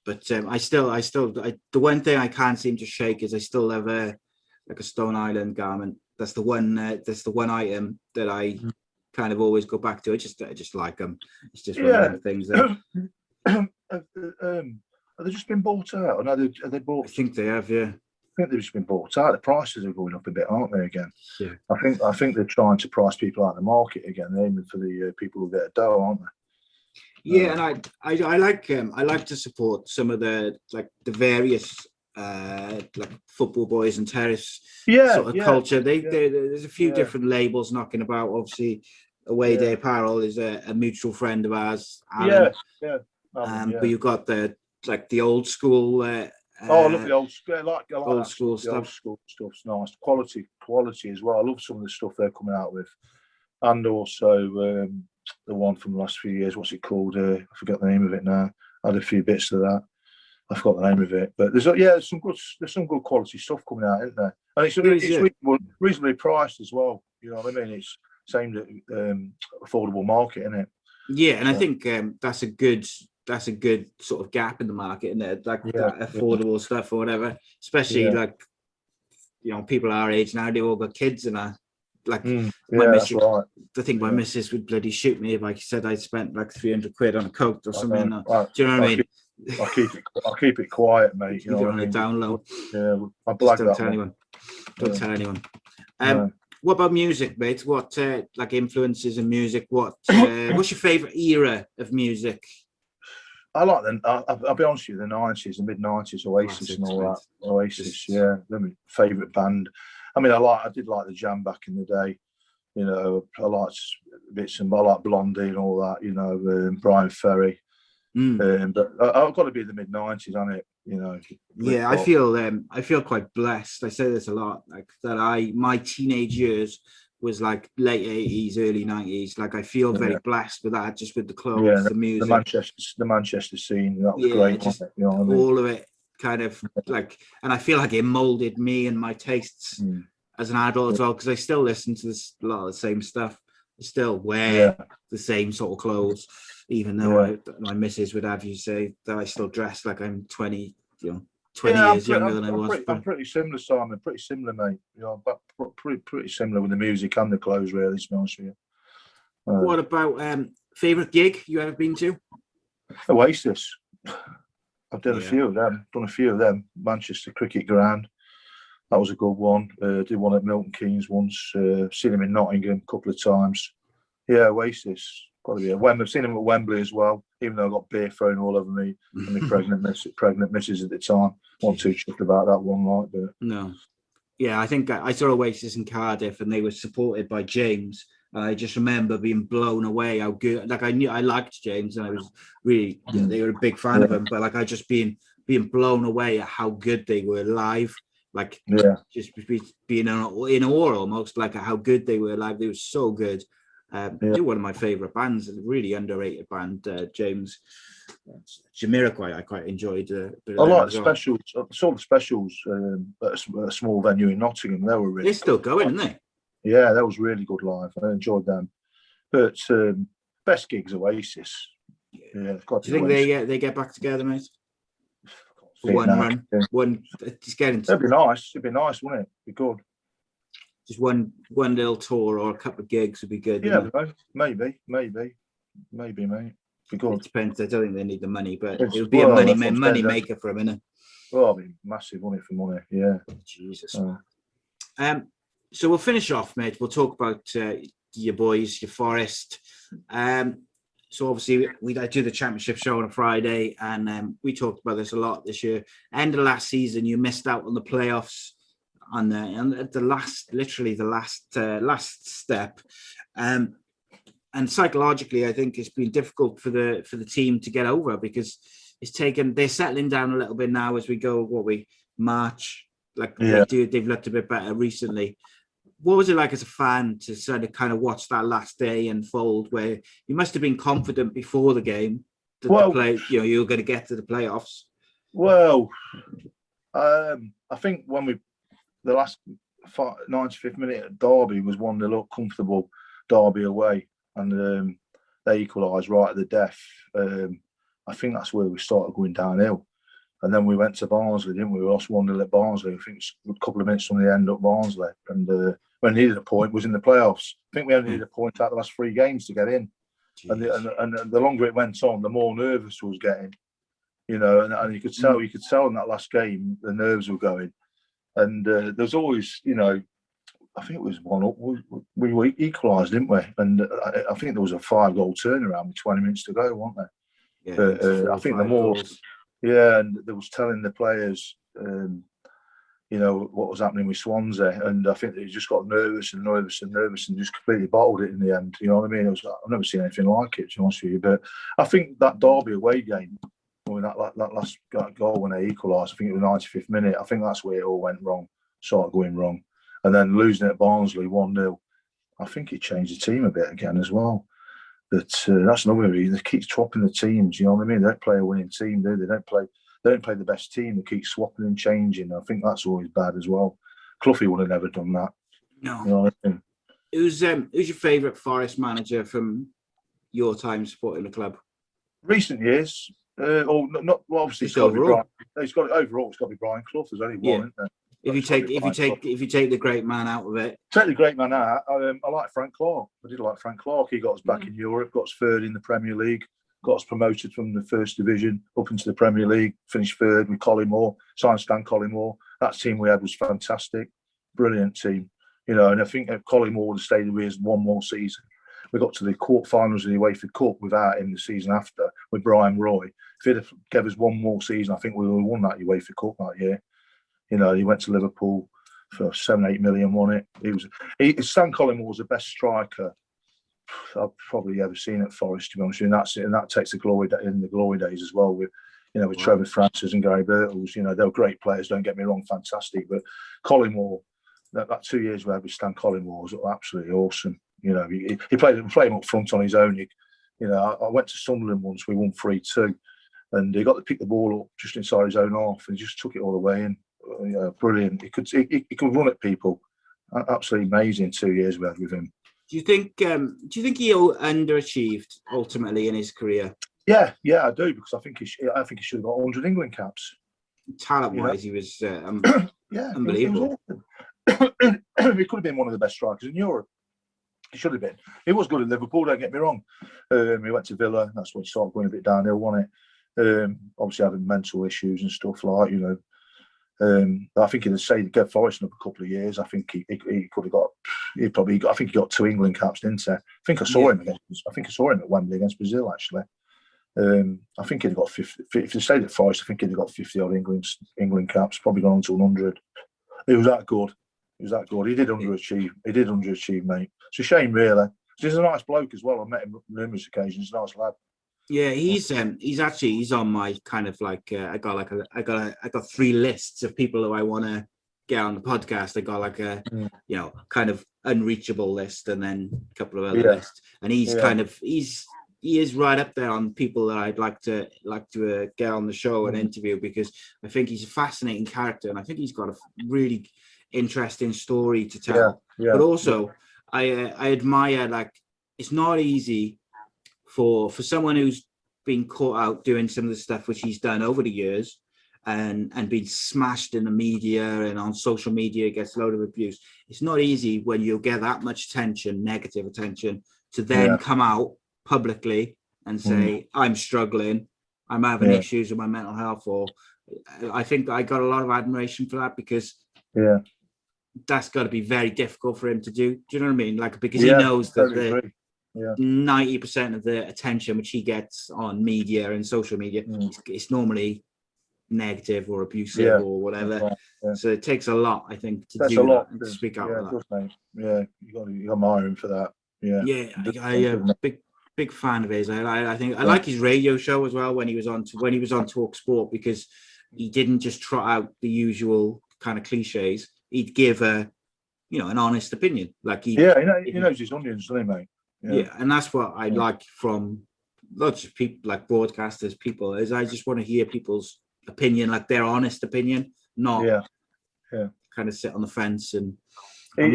But the one thing I can't seem to shake is I still have a Stone Island garment. That's the one item that I kind of always go back to. I just like them. It's just one of them things. Have they just been bought out? Or are they bought? I think they have, yeah. I think they've just been bought out. The prices are going up a bit, aren't they? Again, yeah. I think they're trying to price people out of the market again, aiming for the people who get a dough, aren't they? Yeah, and I like to support some of the various like Football Boys and Terrace sort of culture. There's a few different labels knocking about. Obviously, Away Day Apparel is a mutual friend of ours, Alan. But you've got the old school. I love the old school. I like old school stuff. Old school stuff's nice. Quality as well. I love some of the stuff they're coming out with, and also the one from the last few years. What's it called? I forget the name of it now. I had a few bits of that. I forgot the name of it, but there's some good quality stuff coming out, isn't there? And it's reasonably priced as well. You know what I mean? It's aimed at affordable market, isn't it? Yeah, and I think that's a good sort of gap in the market, isn't it? That affordable stuff or whatever. Especially people our age now, they all got kids and my missus. Right. I think my missus would bloody shoot me if I said I spent like 300 quid on a coat or something. Do you know what I mean? I'll keep it quiet, mate. Keep it on the down low. Yeah, I'll blag don't tell anyone. Don't tell anyone. What about music, mate? What influences in music? What's your favourite era of music? I like them. I'll be honest with you, the 90s, the mid-90s, Oasis and all that. Oasis, they're my favourite band. I mean, I did like the Jam back in the day. I liked bits and I like Blondie and all that. Brian Ferry. But I've got to be the mid-90s, hasn't it? Yeah, I feel quite blessed. I say this a lot, my teenage years was like late 80s, early 90s. I feel very blessed with that, just with the clothes, the music, the Manchester scene. That was great. Just all of it, kind of and I feel like it molded me and my tastes as an adult as well, because I still listen to a lot of the same stuff. I still wear the same sort of clothes, even though my missus would have you say that I still dress like I'm 20 years younger than I was. I'm pretty similar, Simon. Pretty similar, mate. But pretty similar with the music and the clothes, really, to be honest with you. What about favourite gig you ever been to? Oasis. I've done a few of them. Manchester Cricket Ground. That was a good one. Did one at Milton Keynes once. Seen him in Nottingham a couple of times. Yeah, Oasis. Got to be I've seen him at Wembley as well, even though I got beer thrown all over me and my pregnant missus at the time. Wasn't too chuffed about that one, but no. Yeah, I think I saw Oasis in Cardiff, and they were supported by James. And I just remember being blown away how good. Like, I knew I liked James, and I was really, they were a big fan of him. But like, I just being blown away at how good they were live. Like, just being in awe almost, like how good they were live. They were so good. They're one of my favorite bands, a really underrated band. James, Jamiroquai, I quite enjoyed. I like the specials. I saw the specials at a small venue in Nottingham. They were really. They're still going, aren't they? Yeah, that was really good live. I enjoyed them. But best gigs, Oasis. Yeah, do you think they get back together, mate? One run, one. Just getting. It'd be nice. It'd be nice, wouldn't it? It'd be good. Just one little tour or a couple of gigs would be good. Yeah, maybe, mate. Be good. It depends. I don't think they need the money, but it would be a money maker for a minute. Well, it'd be massive, wouldn't it, for money? Yeah. Jesus. So we'll finish off, mate. We'll talk about your boys, your Forest. So obviously I do the championship show on a Friday, and we talked about this a lot this year. End of last season, you missed out on the playoffs on the last step. And psychologically, I think it's been difficult for the team to get over, because they're settling down a little bit now as we go, March. They've looked a bit better recently. What was it like as a fan to sort of kind of watch that last day unfold, where you must have been confident before the game that you were going to get to the playoffs? Well, I think when the last 95th minute at Derby was 1-0 up, comfortable, Derby away, and they equalised right at the death. I think that's where we started going downhill. And then we went to Barnsley, didn't we? We lost 1-0 at Barnsley. I think a couple of minutes from the end at Barnsley. And when we needed a point, was in the playoffs. I think we only needed a point out of the last 3 games to get in. And the longer it went on, the more nervous I was getting. And you could tell in that last game, the nerves were going. And there's always, I think it was 1-up. We equalised, didn't we? And I think there was a 5-goal turnaround with 20 minutes to go, wasn't there? Yeah, but I think the more... Goals. Yeah, and they was telling the players, what was happening with Swansea, and I think they just got nervous and just completely bottled it in the end. You know what I mean? I've never seen anything like it, to be honest with you. But I think that Derby away game, that last goal when they equalised, I think it was the 95th minute. I think that's where it all went wrong, started going wrong, and then losing at Barnsley 1-0. I think it changed the team a bit again as well. But that's another reason. They keep swapping the teams. You know what I mean? They don't play a winning team, do they? They don't play the best team. They keep swapping and changing. I think that's always bad as well. Cloughy would have never done that. No. You know what I mean? Who's your favourite Forest manager from your time supporting the club? Recent years, obviously it's overall. It's got to be Brian Clough. There's only one, isn't there? If you take the great man out of it, take the great man out. I like Frank Clarke. I did like Frank Clarke. He got us back in Europe, got us third in the Premier League, got us promoted from the first division up into the Premier League. Finished third with Collymore. Signed Stan Collymore. That team we had was fantastic, brilliant team. And I think if Collymore would have stayed with us one more season, we got to the quarterfinals of the UEFA Cup without him the season after with Brian Roy. If he'd have given us one more season, I think we would have won that UEFA Cup that year. He went to Liverpool for 7-8 million, won it. Stan Collymore was the best striker I've probably ever seen at Forest, to be honest with you. And that takes the glory in the glory days as well with Trevor Francis and Gary Boatsy. They were great players, don't get me wrong, fantastic. But Collymore, that 2 years we had with Stan Collymore was absolutely awesome. He played him up front on his own. I went to Sunderland once, we won 3-2. And he got to pick the ball up just inside his own half and he just took it all the way in. Brilliant. He could run at people. Absolutely amazing 2 years we had with him. Do you think he underachieved ultimately in his career? Yeah, I do, because I think he should have got 100 England caps. Talent-wise, he was unbelievable. He could have been one of the best strikers in Europe. He should have been. He was good at Liverpool, don't get me wrong. He went to Villa. That's when he started going a bit downhill, wasn't it? Obviously having mental issues and stuff like, I think he'd say give Forest another couple of years. I think he could have got. I think he got 2 England caps, didn't he? I think I saw him at Wembley against Brazil actually. I think he'd have got 50. If he stayed at Forest, I think he'd have got 50 odd England caps. Probably gone on to 100. He was that good. He was that good. He did underachieve. He did underachieve, mate. It's a shame, really. He's a nice bloke as well. I met him on numerous occasions. Nice lad. Yeah, he's on my kind of like I got 3 lists of people who I want to get on the podcast. I got like a kind of unreachable list, and then a couple of other lists. And he's kind of he is right up there on people that I'd like to get on the show and interview, because I think he's a fascinating character, and I think he's got a really interesting story to tell. But also, I admire, like, it's not easy for someone who's been caught out doing some of the stuff which he's done over the years, and been smashed in the media and on social media, gets a load of abuse. It's not easy when you get that much attention, negative attention, to then come out publicly and say, I'm struggling, I'm having issues with my mental health. Or I think I got a lot of admiration for that, because that's got to be very difficult for him to do. Do you know what I mean? Like, because he knows that the 90% of the attention which he gets on media and social media, it's normally negative or abusive or whatever. So it takes a lot, I think, to do that and to speak out like that. You got to admire him for that. I am big fan of his. I think I like his radio show as well when he was on Talk Sport, because he didn't just trot out the usual kind of cliches. He'd give an honest opinion. Like he knows his onions, doesn't he, mate? Yeah, and that's what I like from lots of people, like broadcasters, people, is I just want to hear people's opinion, like their honest opinion, not kind of sit on the fence and he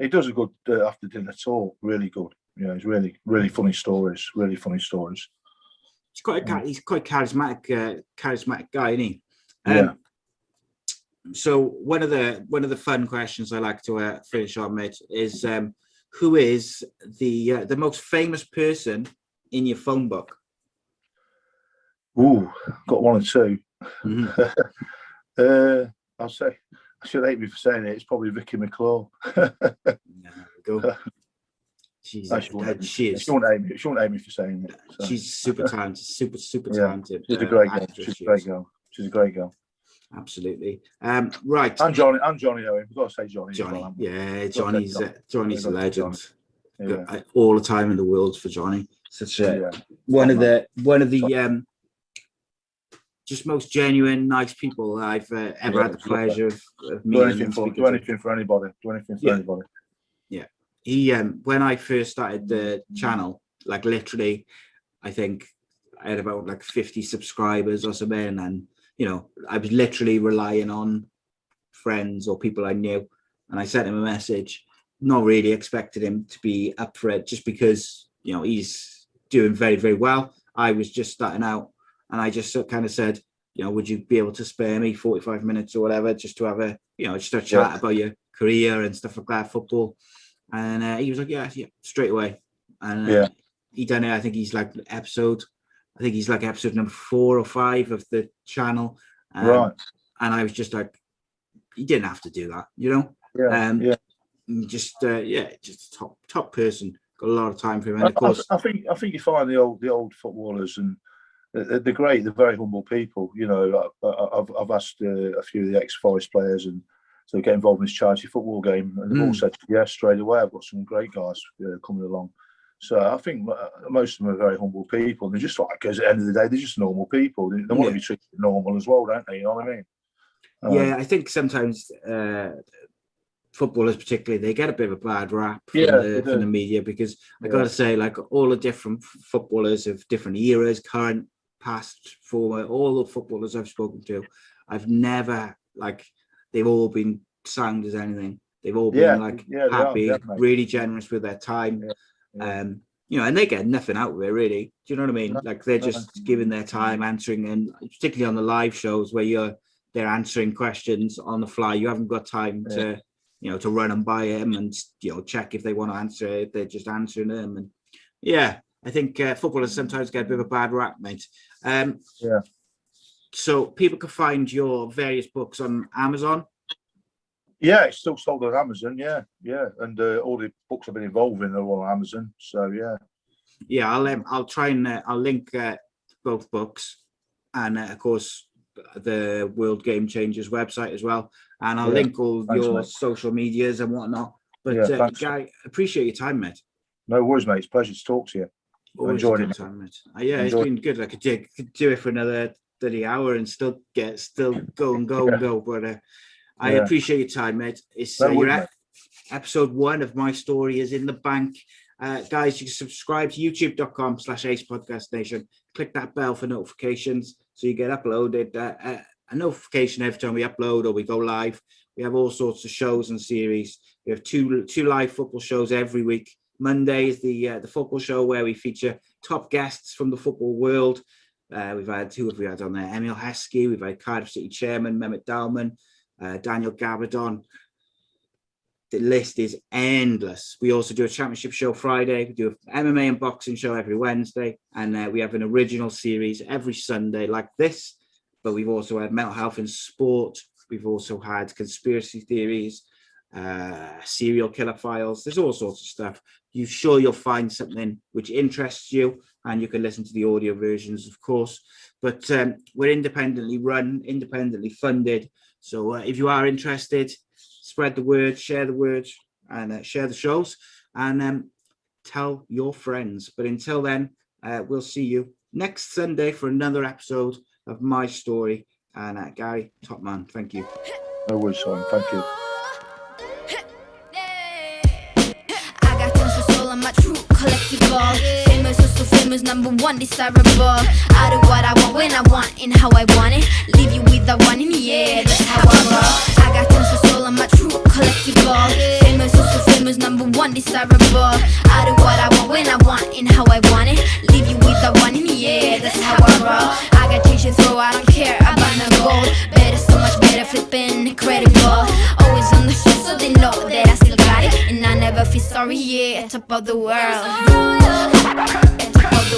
does a good after dinner talk, really good. He's really funny stories, He's quite charismatic guy, isn't he? So one of the fun questions I like to finish on, mate, is who is the most famous person in your phone book? Ooh, got one or two. I'll say, I should hate me for saying it, it's probably Vicky McClure. Go. She won't hate me for saying it. So. She's super talented, super talented. She's a great girl. She's a great girl. Absolutely. Right. And Johnny Owen. We've got to say Johnny. Johnny's a legend. Got all the time in the world for Johnny. Such a one of the just most genuine, nice people I've ever had the pleasure of meeting. Do anything for anybody. Yeah. He when I first started the channel, like literally, I think I had about like 50 subscribers or something, and I was literally relying on friends or people I knew, and I sent him a message, not really expected him to be up for it, just because he's doing very, very well. I was just starting out, and I just kind of said, would you be able to spare me 45 minutes or whatever, just to have a just a chat about your career and stuff like that, football. And he was like, yeah, straight away. And he done it. I think he's like episode number 4 or 5 of the channel. Right. And I was just like, you didn't have to do that, just top person. Got a lot of time for him. And of course, I think you find the old footballers, and they're great. They're very humble people. I've asked a few of the ex-Forest players and to get involved in this charity football game, and they've all said yes straight away. I've got some great guys coming along. So I think most of them are very humble people. They're just like, because at the end of the day, they're just normal people. They want to be treated normal as well, don't they? You know what I mean? I think sometimes footballers, particularly, they get a bit of a bad rap from the media, because I got to say, like, all the different footballers of different eras, current, past, former, all the footballers I've spoken to, I've never, like, they've all been sound as anything. They've all been happy, really generous with their time. And they get nothing out of it, really. Do you know what I mean? Like, they're just giving their time, answering, and particularly on the live shows where they're answering questions on the fly. You haven't got time to run them by them and check if they want to answer it. They're just answering them. And I think footballers sometimes get a bit of a bad rap, mate. So people can find your various books on Amazon. Yeah, it's still sold on Amazon. Yeah, and all the books I've been involved in are all on Amazon. So I'll try and I'll link both books, and of course the World Game Changers website as well. and I'll link all your social medias and whatnot. But Gary, appreciate your time, mate. No worries, mate. It's a pleasure to talk to you. Always enjoyed it. Time, mate. It's been good. I could do it for another 30 hours and still go. But I appreciate your time, mate. It's episode 1 of my story is in the bank. Guys, you can subscribe to youtube.com/Ace Podcast Nation. Click that bell for notifications so you get uploaded a notification every time we upload or we go live. We have all sorts of shows and series. We have two live football shows every week. Monday is the football show where we feature top guests from the football world. We've had who have we had on there? Emil Heskey. We've had Cardiff City Chairman Mehmet Dalman, Daniel Gabardon. The list is endless. We also do a championship show Friday. We do an MMA and boxing show every Wednesday, and we have an original series every Sunday like this. But we've also had mental health and sport. We've also had conspiracy theories, serial killer files. There's all sorts of stuff. You're sure you'll find something which interests you, and you can listen to the audio versions, of course. But we're independently run, independently funded. So if you are interested, spread the word, share the word, and share the shows, and tell your friends. But until then, we'll see you next Sunday for another episode of My Story. And Gary, top man, thank you. No worries, son. Thank you. I got tons of soul on my true collectible. Famous, so famous, #1 desirable. I do what I want when I want and how I want it. Leave you with the one in the air, that's how I roll. I got tons of soul on my true collectible. Famous, so famous, #1 desirable. I do what I want when I want and how I want it. Leave you with the one in the air, that's how I roll. I got change to throw, I don't care about no gold. Better, so much better, flipping incredible. Always on the show so they know that I still got it. And I never feel sorry, top of the world. Top of the